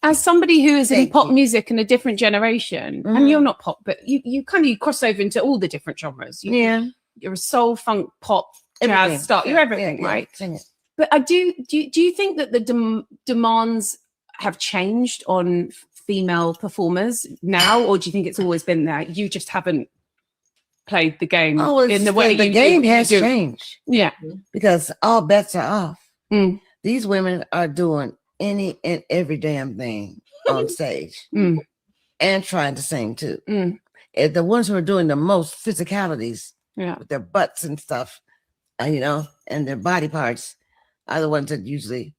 as somebody who is in pop music in a different generation, and you're not pop, but you cross over into all the different genres. You're a soul, funk, pop, jazz, stuff. You're everything, right? But do you think that the demands have changed on female performers now, or do you think it's always been there? You just haven't played the game in the way the game has changed. Yeah, because all bets are off. These women are doing any and every damn thing on stage and trying to sing too. And the ones who are doing the most physicalities with their butts and stuff, and their body parts are the ones that usually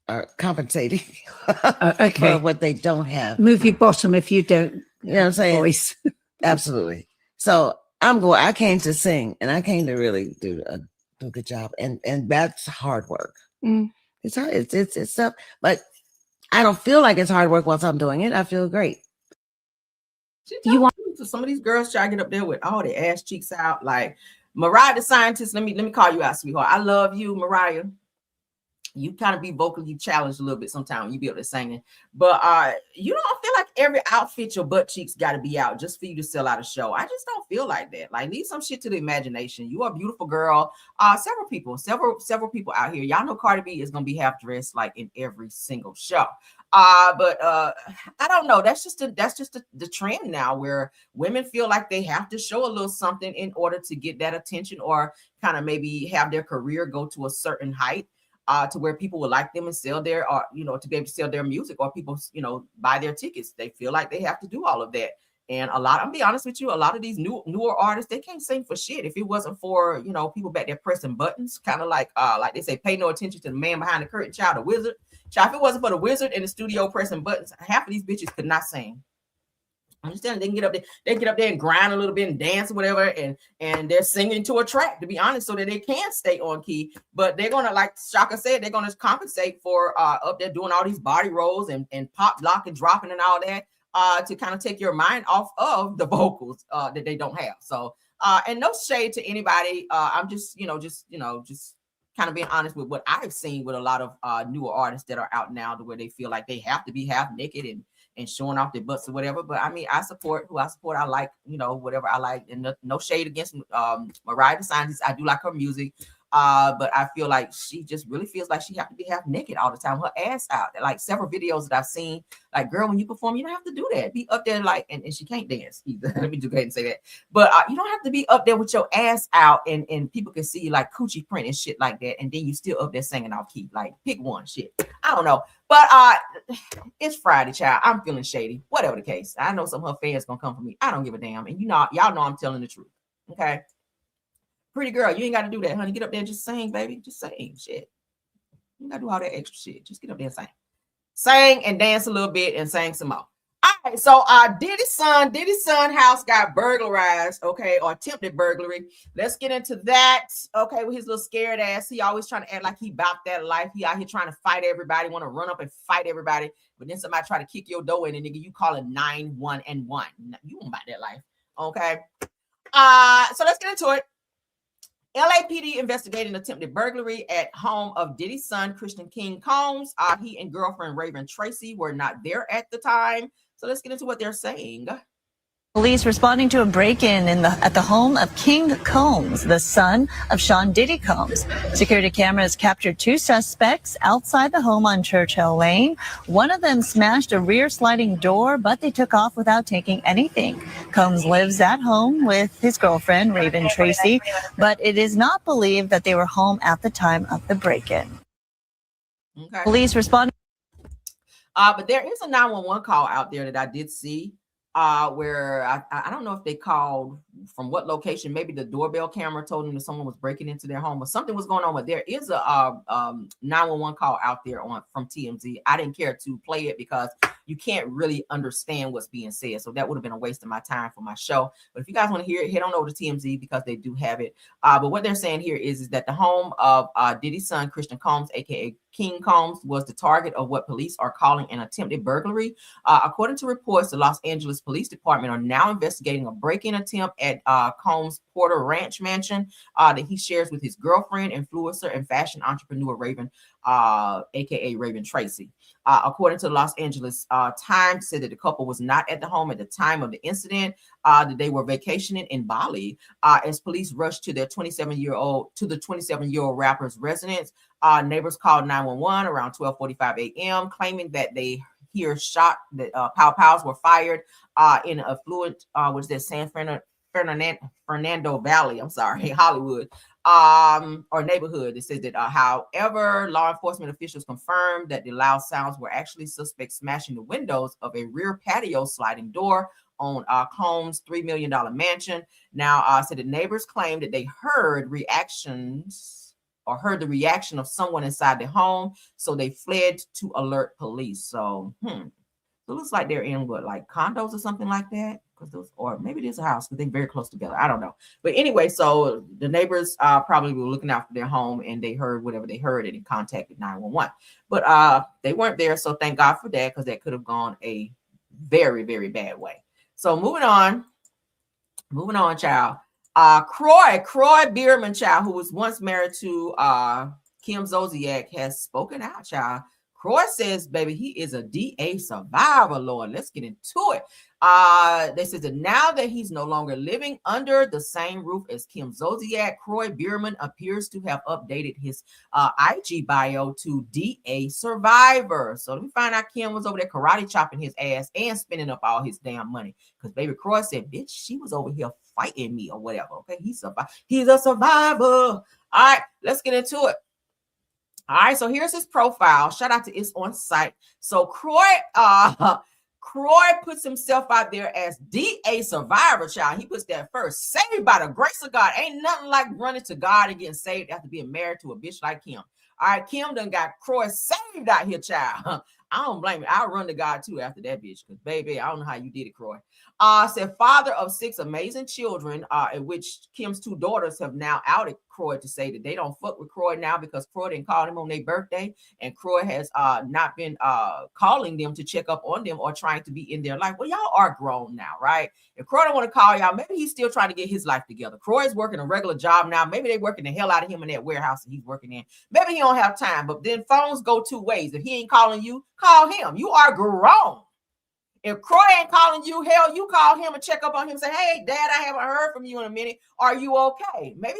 are compensating for what they don't have. Move your bottom if you don't. You know what I'm saying? Voice. Absolutely. So I came to sing, and I came to really do a good job, and that's hard work. It's hard. It's tough, but I don't feel like it's hard work whilst I'm doing it. I feel great. You want to some of these girls try to get up there with all their ass cheeks out, like Mariah the Scientist. Let me call you out, sweetheart. I love you, Mariah. You kind of be vocally challenged a little bit sometimes when you be able to sing, but you don't feel like every outfit your butt cheeks got to be out just for you to sell out a show. I just don't feel like that. Like, leave some shit to the imagination. You are a beautiful girl. Several people out here. Y'all know Cardi B is gonna be half dressed like in every single show. But I don't know. That's just the trend now, where women feel like they have to show a little something in order to get that attention, or kind of maybe have their career go to a certain height. To where people would like them and sell their, to be able to sell their music, or people, buy their tickets. They feel like they have to do all of that. And I'm be honest with you, a lot of these newer artists, they can't sing for shit. If it wasn't for, people back there pressing buttons, kind of like they say, pay no attention to the man behind the curtain, child, the wizard. Child, if it wasn't for the wizard in the studio pressing buttons, half of these bitches could not sing. I'm just telling you, they can get up there, they get up there and grind a little bit and dance or whatever, and they're singing to a track, to be honest, so that they can stay on key. But they're gonna, like Chaka said, they're gonna compensate for up there doing all these body rolls and pop, lock, and dropping and all that to kind of take your mind off of the vocals that they don't have. So and no shade to anybody. I'm just kind of being honest with what I've seen with a lot of newer artists that are out now, to where they feel like they have to be half naked and showing off their butts or whatever. But I mean, I support who I support. I like, whatever I like, and no shade against Mariah the Scientist. I do like her music. But I feel like she just really feels like she has to be half naked all the time, her ass out. Like several videos that I've seen, like, girl, when you perform, you don't have to do that. Be up there like, and she can't dance either. Let me go ahead and say that. But you don't have to be up there with your ass out and people can see like coochie print and shit like that. And then you still up there singing off key. Like, pick one, shit. I don't know. But it's Friday, child. I'm feeling shady. Whatever the case. I know some of her fans gonna come for me. I don't give a damn. And y'all know I'm telling the truth. Okay. Pretty girl, you ain't got to do that, honey. Get up there and just sing, baby. Just sing, shit. You got to do all that extra shit. Just get up there and sing. Sing and dance a little bit and sing some more. All right, so Diddy's son house got burglarized, okay, or attempted burglary. Let's get into that, okay, with his little scared ass. He always trying to act like he about that life. He out here trying to fight everybody, want to run up and fight everybody, but then somebody try to kick your door in and nigga, you call it 911. You don't about that life, okay? So let's get into it. LAPD investigating attempted burglary at home of Diddy's son, Christian King Combs. He and girlfriend Raven Tracy were not there at the time. So let's get into what they're saying. Police responding to a break-in at the home of King Combs, the son of Sean Diddy Combs. Security cameras captured two suspects outside the home on Churchill Lane. One of them smashed a rear sliding door, but they took off without taking anything. Combs lives at home with his girlfriend, Raven Tracy, but it is not believed that they were home at the time of the break-in. Okay. Police responding. But there is a 911 call out there that I did see. Where I don't know if they called from what location. Maybe the doorbell camera told them that someone was breaking into their home or something was going on. But there is a 911 call out there from TMZ. I didn't care to play it because you can't really understand what's being said. So that would have been a waste of my time for my show. But if you guys want to hear it, head on over to TMZ because they do have it. But what they're saying here is that the home of Diddy's son, Christian Combs, aka King Combs, was the target of what police are calling an attempted burglary. According to reports, the Los Angeles Police Department are now investigating a break-in attempt at Combs' Porter Ranch mansion that he shares with his girlfriend, influencer, and fashion entrepreneur Raven, aka Raven Tracy. According to the Los Angeles Times, said that the couple was not at the home at the time of the incident, that they were vacationing in Bali. As police rushed to the 27-year-old rapper's residence, neighbors called 911 around 12:45 a.m., claiming that they hear shot that pow-pows were fired in affluent, San Fernando Valley, Hollywood, or neighborhood. It says that, however, law enforcement officials confirmed that the loud sounds were actually suspects smashing the windows of a rear patio sliding door on Combs' $3 million mansion. Now, said the neighbors claimed that they heard the reaction of someone inside the home, so they fled to alert police. So, it looks like they're in like condos or something like that, or maybe there's a house because they're very close together. I don't know, but anyway, so the neighbors probably were looking after their home and they heard whatever they heard and contacted 911. But they weren't there, so thank God for that because that could have gone a very, very bad way. So moving on, child. Kroy Beermann, child, who was once married to Kim Zolciak, has spoken out, child. Kroy says, baby, he is a DA survivor, Lord. Let's get into it. They said that now that he's no longer living under the same roof as Kim Zolciak, Kroy Beermann appears to have updated his IG bio to DA survivor. So let me find out Kim was over there karate chopping his ass and spending up all his damn money. Because baby Kroy said, bitch, she was over here fighting me or whatever. Okay, he's a survivor. All right, let's get into it. All right, so here's his profile. Shout out to It's On Site. So Kroy puts himself out there as DA survivor, child. He puts that first. Saved by the grace of God. Ain't nothing like running to God and getting saved after being married to a bitch like Kim. All right, Kim done got Kroy saved out here, child. I don't blame you. I'll run to God too after that bitch. Because baby, I don't know how you did it, Kroy. Said father of 6 amazing children, in which Kim's 2 daughters have now outed Kroy to say that they don't fuck with Kroy now because Kroy didn't call him on their birthday, and Kroy has not been calling them to check up on them or trying to be in their life. Well, y'all are grown now, right? If Kroy don't want to call y'all, maybe he's still trying to get his life together. Kroy's working a regular job now. Maybe they're working the hell out of him in that warehouse that he's working in. Maybe he don't have time, but then phones go 2 ways. If he ain't calling you, call him. You are grown. If Kroy ain't calling you, hell, you call him and check up on him and say, hey, Dad, I haven't heard from you in a minute. Are you okay? Maybe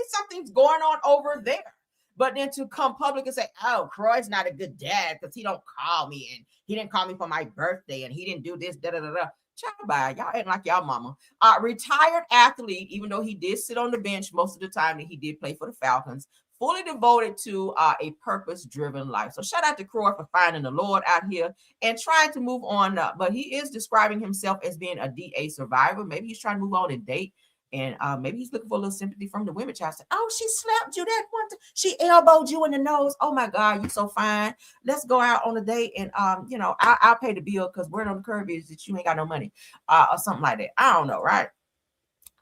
something's going on over there. But then to come public and say, oh, Kroy's not a good dad because he don't call me and he didn't call me for my birthday and he didn't do this, da-da-da-da. Child, bye. Y'all ain't like y'all mama. Retired athlete, even though he did sit on the bench most of the time that he did play for the Falcons, fully devoted to a purpose-driven life. So shout out to Kroy for finding the Lord out here and trying to move on. But he is describing himself as being a DA survivor. Maybe he's trying to move on and date. And maybe he's looking for a little sympathy from the women. Child said, oh, she slapped you that one time. She elbowed you in the nose. Oh my God, you so fine. Let's go out on a date and I'll pay the bill because word on the curb is that you ain't got no money or something like that. I don't know, right?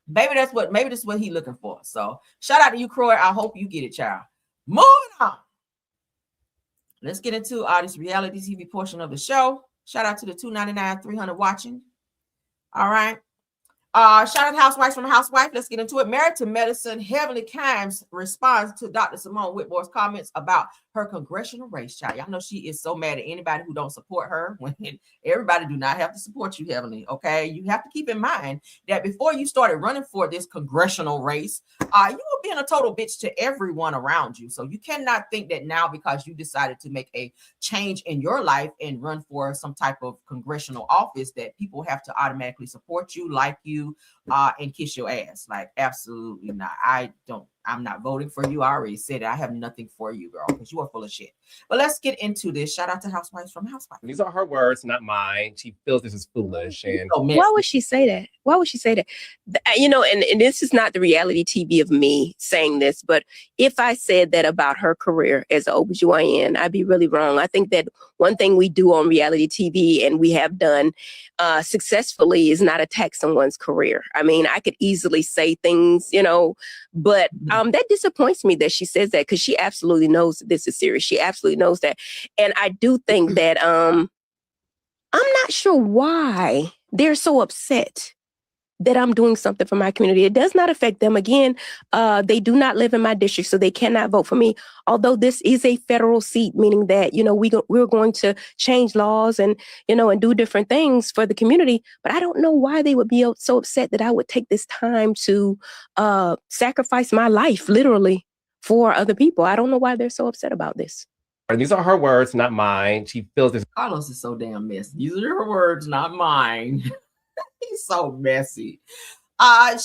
Maybe this is what he's looking for. So shout out to you, Kroy. I hope you get it, child. Moving on. Let's get into this reality TV portion of the show. Shout out to the 299, 300 watching. All right. Shout out to Housewives from Housewife. Let's get into it. Married to Medicine, Heavenly Kimes responds to Dr. Simone Whitmore's comments about her congressional race. Child, y'all know she is so mad at anybody who don't support her. When everybody do not have to support you, Heavenly. Okay, you have to keep in mind that before you started running for this congressional race, you were being a total bitch to everyone around you. So you cannot think that now because you decided to make a change in your life and run for some type of congressional office that people have to automatically support you, like you, and kiss your ass. Like, absolutely not. I'm not voting for you. I already said it. I have nothing for you, girl, because you are full of shit. But let's get into this. Shout out to Housewives from Housewives. These are her words, not mine. She feels this is foolish. And why would she say that? Why would she say that? You know, and this is not the reality TV of me saying this, but if I said that about her career as an OBGYN, I'd be really wrong. I think that one thing we do on reality TV, and we have done successfully, is not attack someone's career. I mean, I could easily say things, you know, but that disappoints me that she says that, because she absolutely knows that this is serious. She absolutely knows that. And I do think that I'm not sure why they're so upset that I'm doing something for my community. It does not affect them. Again, they do not live in my district, so they cannot vote for me. Although this is a federal seat, meaning that, you know, we're going to change laws and, you know, and do different things for the community. But I don't know why they would be so upset that I would take this time to sacrifice my life, literally, for other people. I don't know why they're so upset about this. these are her words, not mine. She feels this. Carlos is so damn messy. These are her words, not mine. He's so messy.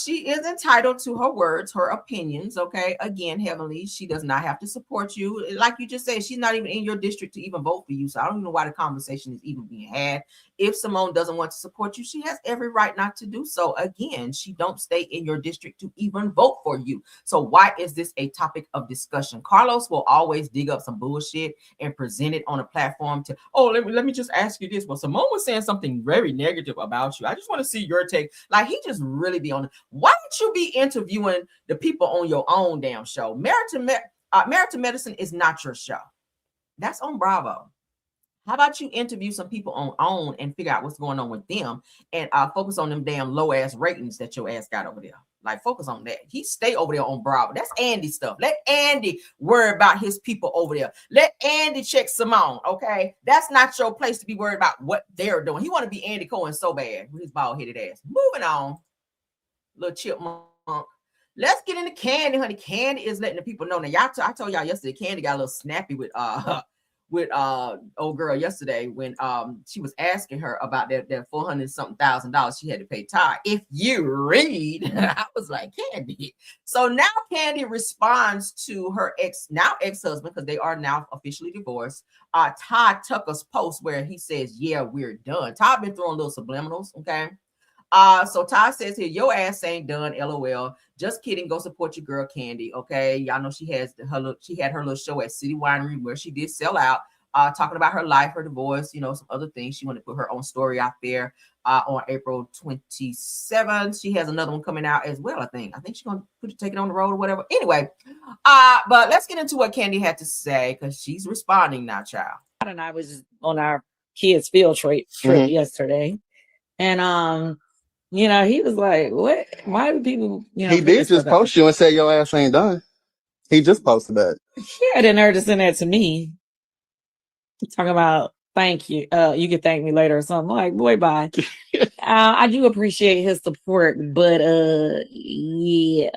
She is entitled to her words, her opinions. Okay. Again, Heavenly, she does not have to support you. Like you just said, she's not even in your district to even vote for you. So I don't even know why the conversation is even being had. If Simone doesn't want to support you, she has every right not to do so. Again, she don't stay in your district to even vote for you. So why is this a topic of discussion? Carlos will always dig up some bullshit and present it on a platform to, oh, let me just ask you this. Well, Simone was saying something very negative about you. I just want to see your take. Like, he just really be on it. Why don't you be interviewing the people on your own damn show? Married to Medicine is not your show. That's on Bravo. How about you interview some people on OWN and figure out what's going on with them and focus on them damn low ass ratings that your ass got over there. Like, focus on that. He stay over there on Bravo. That's Andy stuff. Let Andy worry about his people over there. Let Andy check Simone, okay? That's not your place to be worried about what they're doing. He want to be Andy Cohen so bad with his bald-headed ass. Moving on. Little chipmunk. Let's get into Candy, honey. Candy is letting the people know. Now, I told y'all yesterday, Candy got a little snappy with old girl yesterday when she was asking her about that $400,000 she had to pay Ty. If you read, I was like, Candy. So now Candy responds to her ex-husband, because they are now officially divorced, Ty Tucker's post where he says, yeah, we're done. Ty been throwing little subliminals, okay? So Ty says here, your ass ain't done, LOL. Just kidding. Go support your girl Candy. Okay. Y'all know she had her little show at City Winery where she did sell out. talking about her life, her divorce, you know, some other things. She wanted to put her own story out there on April 27th. She has another one coming out as well, I think. I think she's going to take it on the road or whatever. Anyway, but let's get into what Kandi had to say because she's responding now, child. And I was on our kids' field trip yesterday. And, you know, he was like, what? Why do people, you know? He did just post you and say your ass ain't done. He just posted that. He had the nerve to send that to me. Talking about thank you. You can thank me later or something. Like, boy, bye. I do appreciate his support, but yeah,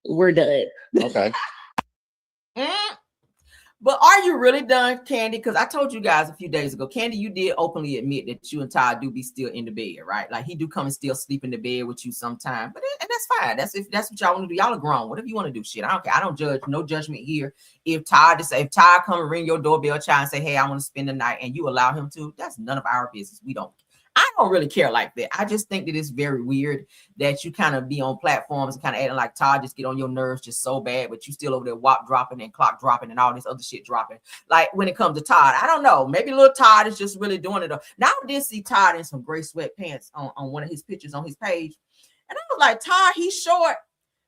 we're done. Okay. But are you really done, Kandi? Because I told you guys a few days ago, Kandi, you did openly admit that you and Ty do be still in the bed, right? Like he do come and still sleep in the bed with you sometime. But and that's fine. That's if that's what y'all want to do. Y'all are grown. Whatever you want to do, shit. I don't care. I don't judge. No judgment here. If Ty come and ring your doorbell, child, and say, "Hey, I want to spend the night," and you allow him to, that's none of our business. We don't. I don't really care like that. I just think that it's very weird that you kind of be on platforms and kind of acting like Todd just get on your nerves just so bad, but you still over there WAP dropping and clock dropping and all this other shit dropping. Like when it comes to Todd, I don't know. Maybe little Todd is just really doing it. Now I did see Todd in some gray sweatpants on one of his pictures on his page. And I was like, Todd, he's short,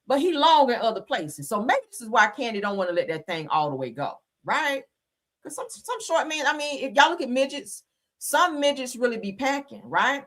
but he long in other places. So maybe this is why Kandi don't want to let that thing all the way go, right? Because some short men, I mean, if y'all look at midgets, some midgets really be packing, right?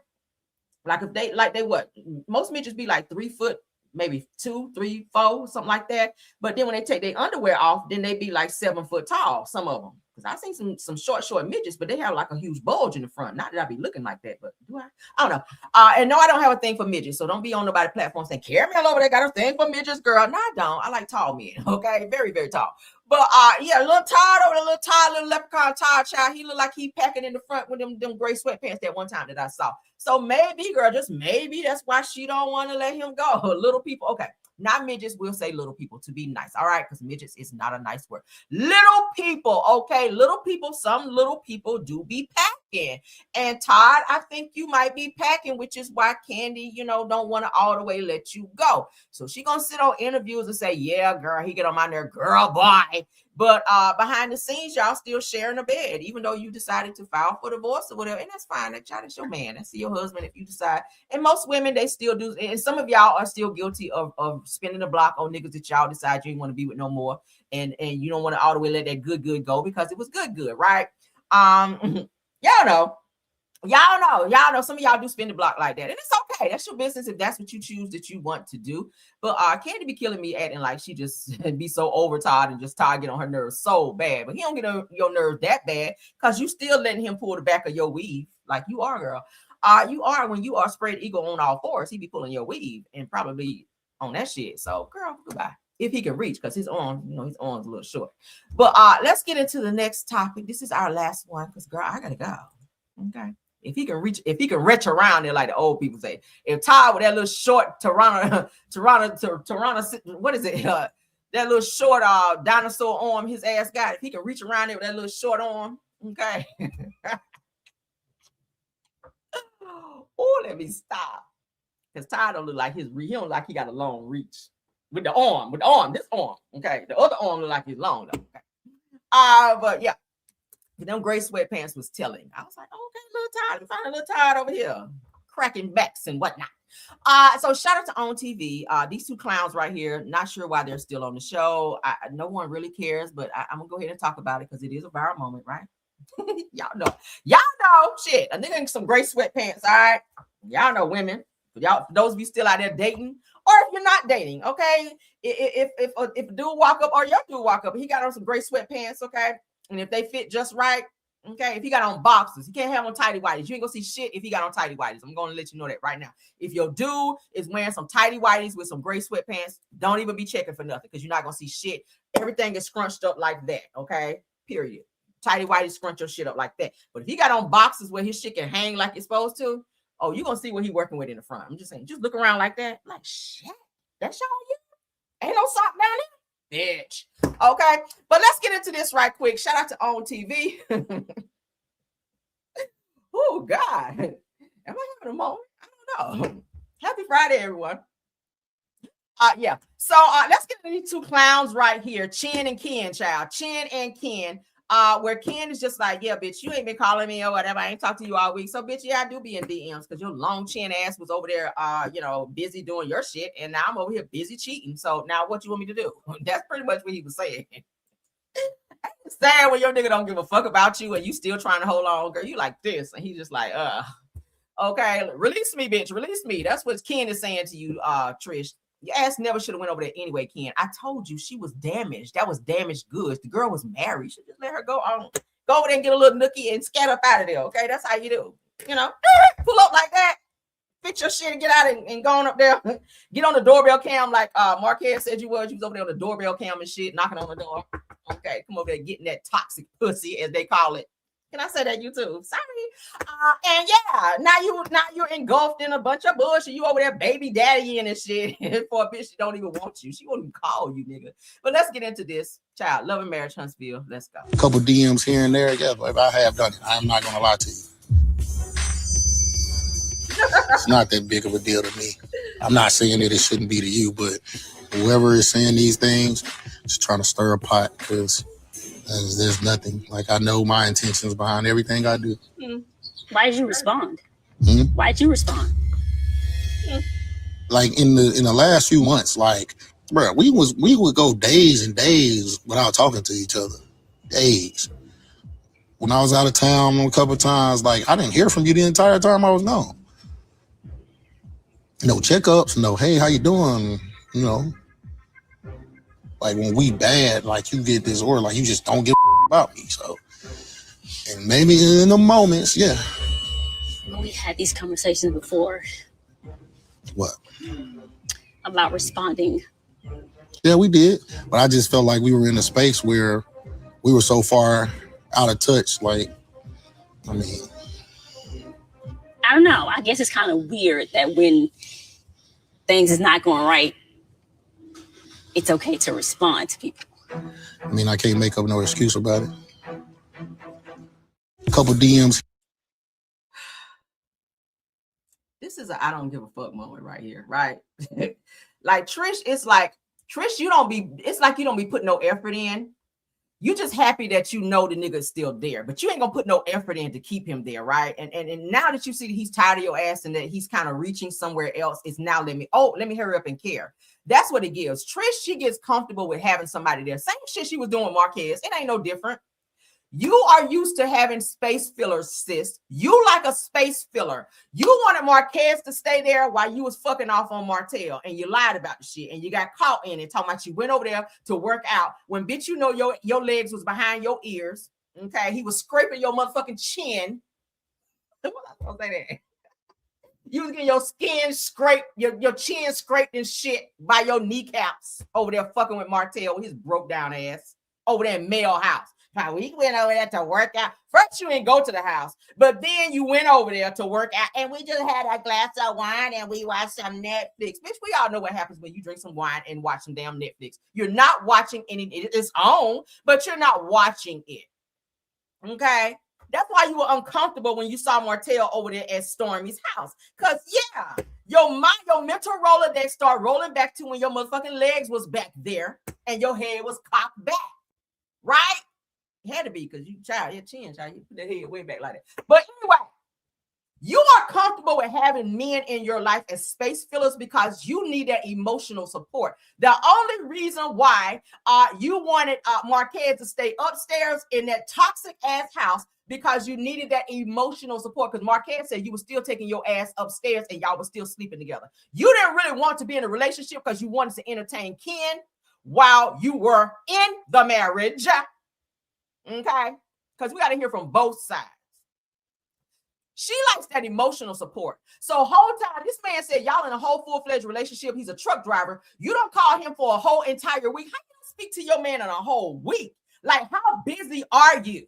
Like if they what? Most midgets be like 3 foot, maybe 2, 3, 4, something like that. But then when they take their underwear off, then they be like 7 foot tall, some of them. Because I've seen some short midgets, but they have like a huge bulge in the front. Not that I be looking like that, but do I? I don't know. And no, I don't have a thing for midgets. So don't be on nobody's platform saying, Caramel over there got a thing for midgets, girl. No, I don't. I like tall men, okay? Very, very tall. But yeah, little Todd over there, little leprechaun Todd child, he looked like he packing in the front with them gray sweatpants that one time that I saw. So maybe, girl, just maybe that's why she don't want to let him go. Little people, okay. Not midgets, we'll say little people to be nice. All right, because midgets is not a nice word. Little people, okay, little people, some little people do be packing. And Todd, I think you might be packing, which is why Kandi, you know, don't want to all the way let you go. So she gonna sit on interviews and say, yeah, girl, he get on my nerve, girl, boy. But behind the scenes, y'all still sharing a bed, even though you decided to file for divorce or whatever. And that's fine. That's your man. That's your husband if you decide. And most women, they still do. And some of y'all are still guilty of spinning the block on niggas that y'all decide you ain't want to be with no more. And you don't want to all the way let that good go because it was good, right? Y'all know. Some of y'all do spin the block like that. And it's okay. That's your business if that's what you choose that you want to do. But Kandi be killing me acting like she just be so overtired and just Todd get on her nerves so bad. But he don't get on your nerves that bad because you still letting him pull the back of your weave like you are, girl. You are when you are spread eagle on all fours. He be pulling your weave and probably on that shit. So, girl, goodbye. If he can reach, because his arms a little short. But let's get into the next topic. This is our last one because, girl, I gotta go. Okay. If he can reach around there like the old people say. If Todd with that little short Toronto, what is it? That little short dinosaur arm his ass got. If he can reach around there with that little short arm, okay. Oh, let me stop. Because Todd don't look like he don't look like he got a long reach. With the arm, this arm, okay. The other arm look like he's long though. Okay. But yeah. Them gray sweatpants was telling. I was like, okay, little Todd, we find a little Todd over here, cracking backs and whatnot. So shout out to On TV. These two clowns right here, not sure why they're still on the show. No one really cares, but I'm gonna go ahead and talk about it because it is a viral moment, right? Y'all know, shit. A nigga in some gray sweatpants, all right? Y'all know women. Y'all, for those of you still out there dating, or if you're not dating, okay? If a dude walk up or your dude walk up, he got on some gray sweatpants, okay? And if they fit just right, okay, if he got on boxers, he can't have on tighty whities. You ain't gonna see shit if he got on tighty whities. I'm gonna let you know that right now. If your dude is wearing some tighty whities with some gray sweatpants, don't even be checking for nothing because you're not gonna see shit. Everything is scrunched up like that, okay? Period. Tighty whities scrunch your shit up like that. But if he got on boxers where his shit can hang like it's supposed to, oh, you're gonna see what he working with in the front. I'm just saying, just look around like that, like shit. That's y'all, you ain't no sock down there. Bitch. Okay, but let's get into this right quick. Shout out to On TV. Oh God, am I having a moment? I don't know. Happy Friday, everyone. Yeah. So let's get into these two clowns right here, Chin and Ken, child. Chin and Ken. Where Ken is just like, yeah, bitch, you ain't been calling me or whatever. I ain't talked to you all week. So, bitch, yeah, I do be in DMs because your long chin ass was over there, busy doing your shit. And now I'm over here busy cheating. So now what you want me to do? That's pretty much what he was saying. Sad when your nigga don't give a fuck about you and you still trying to hold on, girl. You like this. And he's just like, okay, release me, bitch. Release me. That's what Ken is saying to you, Trish. Your ass never should have went over there anyway, Ken. I told you she was damaged. That was damaged goods. The girl was married. You should just let her go on. Go over there and get a little nookie and scat up out of there, okay? That's how you do. Pull up like that. Fix your shit and get out and go on up there. Get on the doorbell cam like Marquez said you was. You was over there on the doorbell cam and shit, knocking on the door. Okay, come over there getting that toxic pussy, as they call it. Can I say that you too? Sorry. And yeah, now you're engulfed in a bunch of bullshit. You over there baby daddy and shit for a bitch that don't even want you. She won't even call you, nigga. But let's get into this. Child, love and marriage, Huntsville. Let's go. A couple DMs here and there. Yeah, but I have done it. I'm not gonna lie to you. It's not that big of a deal to me. I'm not saying that it shouldn't be to you, but whoever is saying these things is trying to stir a pot because there's nothing. Like, I know my intentions behind everything I do. Why did you respond? Why did you respond? Like in the last few months, like, bro, we would go days and days without talking to each other. Days. When I was out of town a couple of times, like, I didn't hear from you the entire time I was gone. No checkups, no, hey, how you doing? Like when we bad, like you get this or like you just don't give a about me. So, and maybe in the moments, yeah. We had these conversations before. What? About responding. Yeah, we did. But I just felt like we were in a space where we were so far out of touch. Like, I mean, I don't know. I guess it's kind of weird that when things is not going right, it's okay to respond to people. I mean, I can't make up no excuse about it. A couple DMs. This is a I don't give a fuck moment right here, right? Like Trish, it's like Trish, it's like you don't be putting no effort in. You just happy that you know the nigga is still there, but you ain't gonna put no effort in to keep him there, right? And now that you see that he's tired of your ass and that he's kind of reaching somewhere else, it's now let me hurry up and care. That's what it gives. Trish, she gets comfortable with having somebody there. Same shit she was doing with Marquez. It ain't no different. You are used to having space fillers, sis. You like a space filler. You wanted Marquez to stay there while you was fucking off on Martell, and you lied about the shit, and you got caught in it, talking about you went over there to work out when, bitch, you know your legs was behind your ears, okay? He was scraping your motherfucking chin. What I supposed to say that? You was getting your skin scraped, your chin scraped and shit by your kneecaps over there fucking with Martell with his broke down ass over there in Mail House. We went over there to work out. First, you didn't go to the house, but then you went over there to work out, and we just had a glass of wine and we watched some Netflix. Bitch, we all know what happens when you drink some wine and watch some damn Netflix. You're not watching it's on, but you're not watching it. Okay? That's why you were uncomfortable when you saw Martell over there at Stormy's house. Because, yeah, your mental Rolodex start rolling back to when your motherfucking legs was back there and your head was cocked back. Right? It had to be because you your chin, you put that head way back like that. But anyway, you are comfortable with having men in your life as space fillers because you need that emotional support. The only reason why you wanted Marquez to stay upstairs in that toxic ass house because you needed that emotional support, because Marquez said you were still taking your ass upstairs and y'all were still sleeping together. You didn't really want to be in a relationship because you wanted to entertain Ken while you were in the marriage. Okay? Because we got to hear from both sides. She likes that emotional support. So whole time, this man said y'all in a whole full-fledged relationship. He's a truck driver. You don't call him for a whole entire week. How you speak to your man in a whole week? Like, how busy are you?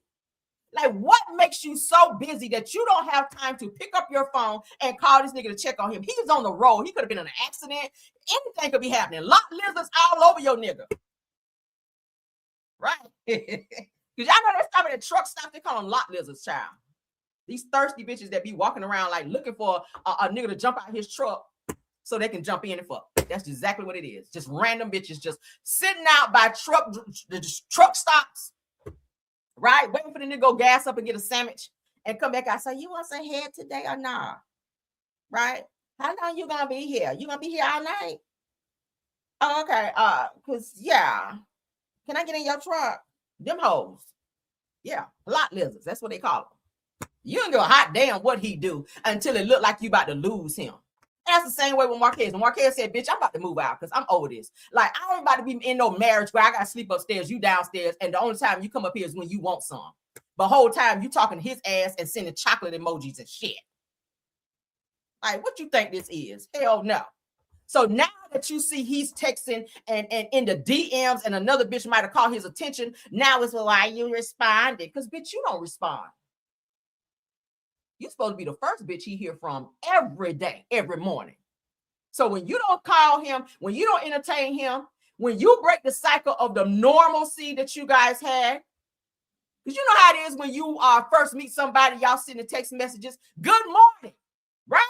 Like, what makes you so busy that you don't have time to pick up your phone and call this nigga to check on him? He was on the road. He could have been in an accident. Anything could be happening. Lot lizards all over your nigga. Right? Because y'all know that stop at a truck stop, they call them lot lizards, child. These thirsty bitches that be walking around like looking for a nigga to jump out his truck so they can jump in and fuck. That's exactly what it is. Just random bitches just sitting out by truck stops right? Waiting for the nigga to go gas up and get a sandwich and come back out. So you want some head today or not? Right? How long you gonna be here? You gonna be here all night? Oh, okay. Cause yeah. Can I get in your truck? Them hoes. Yeah, lot lizards. That's what they call them. You don't give a hot damn what he do until it look like you about to lose him. That's the same way with Marquez. And Marquez said, bitch, I'm about to move out because I'm over this. Like, I ain't about to be in no marriage where I got to sleep upstairs, you downstairs, and the only time you come up here is when you want some. The whole time you talking his ass and sending chocolate emojis and shit. Like, what you think this is? Hell no. So now that you see he's texting and in the DMs and another bitch might have caught his attention, now it's why you responded. Because, bitch, you don't respond. You're supposed to be the first bitch he hear from every day, every morning. So when you don't call him, when you don't entertain him, when you break the cycle of the normalcy that you guys had, because you know how it is when you first meet somebody, y'all send the text messages, good morning, right?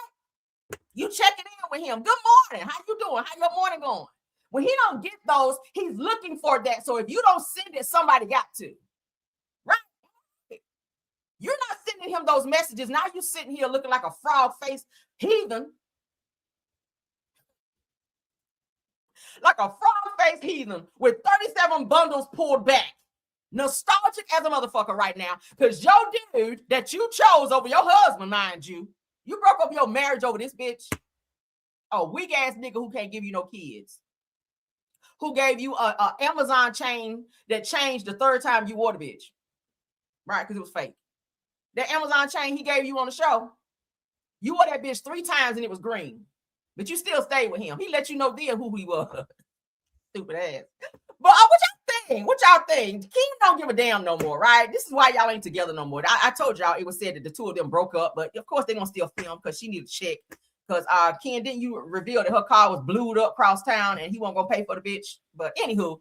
You checking in with him. Good morning. How you doing? How your morning going? When he don't get those, he's looking for that. So if you don't send it, somebody got to. Right? You're not sending him those messages. Now you're sitting here looking like a frog-faced heathen. Like a frog-faced heathen with 37 bundles pulled back. Nostalgic as a motherfucker right now. Because your dude that you chose over your husband, mind you, you broke up your marriage over this bitch. A weak ass nigga who can't give you no kids. Who gave you a Amazon chain that changed the third time you wore the bitch. Right? Because it was fake. That Amazon chain he gave you on the show, you wore that bitch 3 times and it was green. But you still stayed with him. He let you know then who he was. Stupid ass. But what y'all think? What y'all think? King don't give a damn no more, right? This is why y'all ain't together no more. I told y'all it was said that the two of them broke up, but of course they're gonna still film because she need a check. Because Ken, didn't you reveal that her car was blued up across town and he wasn't gonna pay for the bitch? But anywho,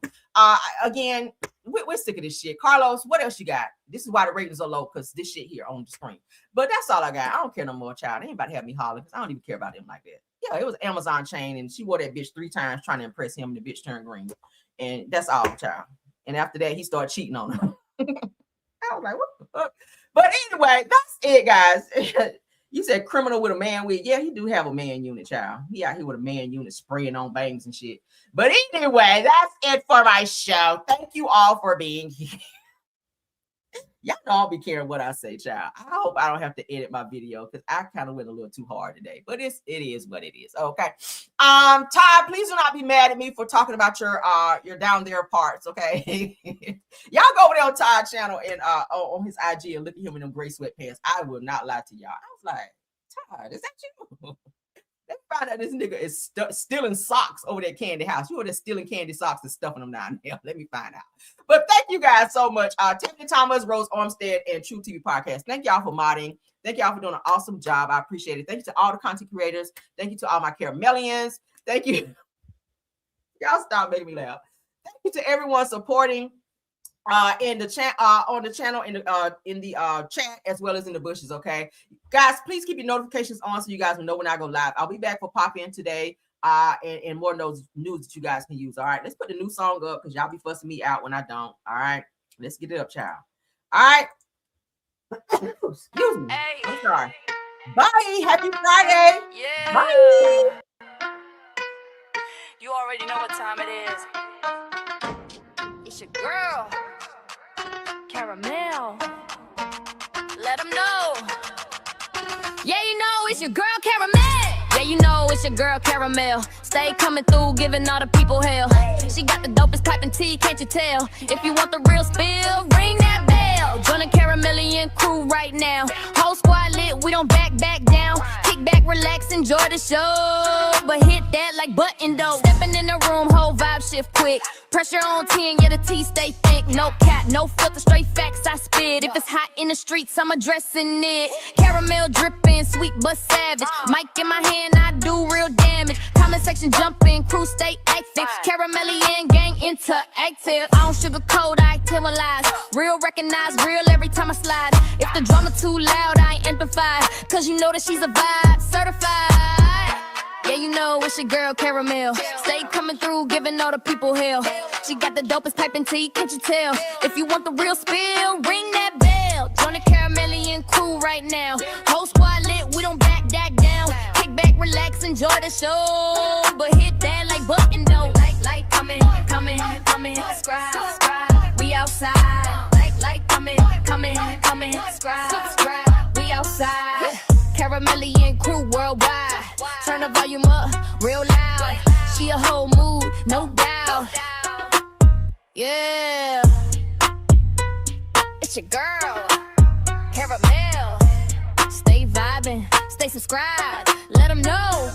again, we're sick of this shit. Carlos, what else you got? This is why the ratings are low, because this shit here on the screen. But that's all I got. I don't care no more, child. Anybody have me holler because I don't even care about them like that. Yeah, it was Amazon chain and she wore that bitch 3 times trying to impress him and the bitch turned green. And that's all, child. And after that, he started cheating on her. I was like, what the fuck? But anyway, that's it, guys. You said criminal with a man wig. Yeah, he do have a man unit, child. He out here with a man unit spraying on bangs and shit. But anyway, that's it for my show. Thank you all for being here. Y'all know I'll be caring what I say, child. I hope I don't have to edit my video because I kind of went a little too hard today. But it is what it is. Okay. Todd, please do not be mad at me for talking about your down there parts, okay? Y'all go over there on Todd's channel and on his IG and look at him in them gray sweatpants. I will not lie to y'all. I was like, Todd, is that you? Let me find out this nigga is stealing socks over that candy house. You were just stealing candy socks and stuffing them down there. Let me find out. But thank you guys so much. Tiffany Thomas, Rose Armstead, and True TV Podcast. Thank y'all for modding. Thank y'all for doing an awesome job. I appreciate it. Thank you to all the content creators. Thank you to all my caramellians. Thank you. Y'all stop making me laugh. Thank you to everyone supporting in the chat on the channel in the chat as well as in the bushes. Okay, guys, please keep your notifications on so you guys will know when I go live. I'll be back for pop in today and more of those news that you guys can use. All right, let's put the new song up because y'all be fussing me out when I don't. All right, let's get it up, child. All right. Excuse me. I'm sorry. Bye. Happy Friday. Yeah. Bye. You already know what time it is. It's your girl, Caramel. Let them know. Yeah, you know it's your girl, Caramel. Yeah, you know it's your girl, Caramel. Stay coming through, giving all the people hell. She got the dopest piping tea, can't you tell? If you want the real spill, ring that bell. Join the Caramellian crew right now. Whole squad lit, we don't back down. Kick back, relax, enjoy the show. But hit that like button dope. Stepping in the room, whole vibe shift quick. Pressure on 10, yeah, the tea stay thick. No cap, no filter, straight facts I spit. If it's hot in the streets, I'm addressing it. Caramel dripping, sweet but savage. Mic in my hand, I do real damage. Comment section jumping, crew stay active. Caramellian gang interactive. I don't sugarcoat, I titleize. Real recognize, real every time I slide. If the drama too loud, I ain't amplify. Cause you know that she's a vibe, certified. Yeah, you know it's your girl, Caramel. Stay coming through, giving all the people hell. She got the dopest piping tea, can't you tell? If you want the real spill, ring and crew right now. Whole squad lit, we don't back that down. Kick back, relax, enjoy the show. But hit that like button though. Like coming, subscribe. We outside. Like coming, subscribe. We outside. Caramelly and crew worldwide. Turn the volume up real loud. She a whole mood, no doubt. Yeah. It's your girl, Caramel. Stay vibing, stay subscribed. Let them know.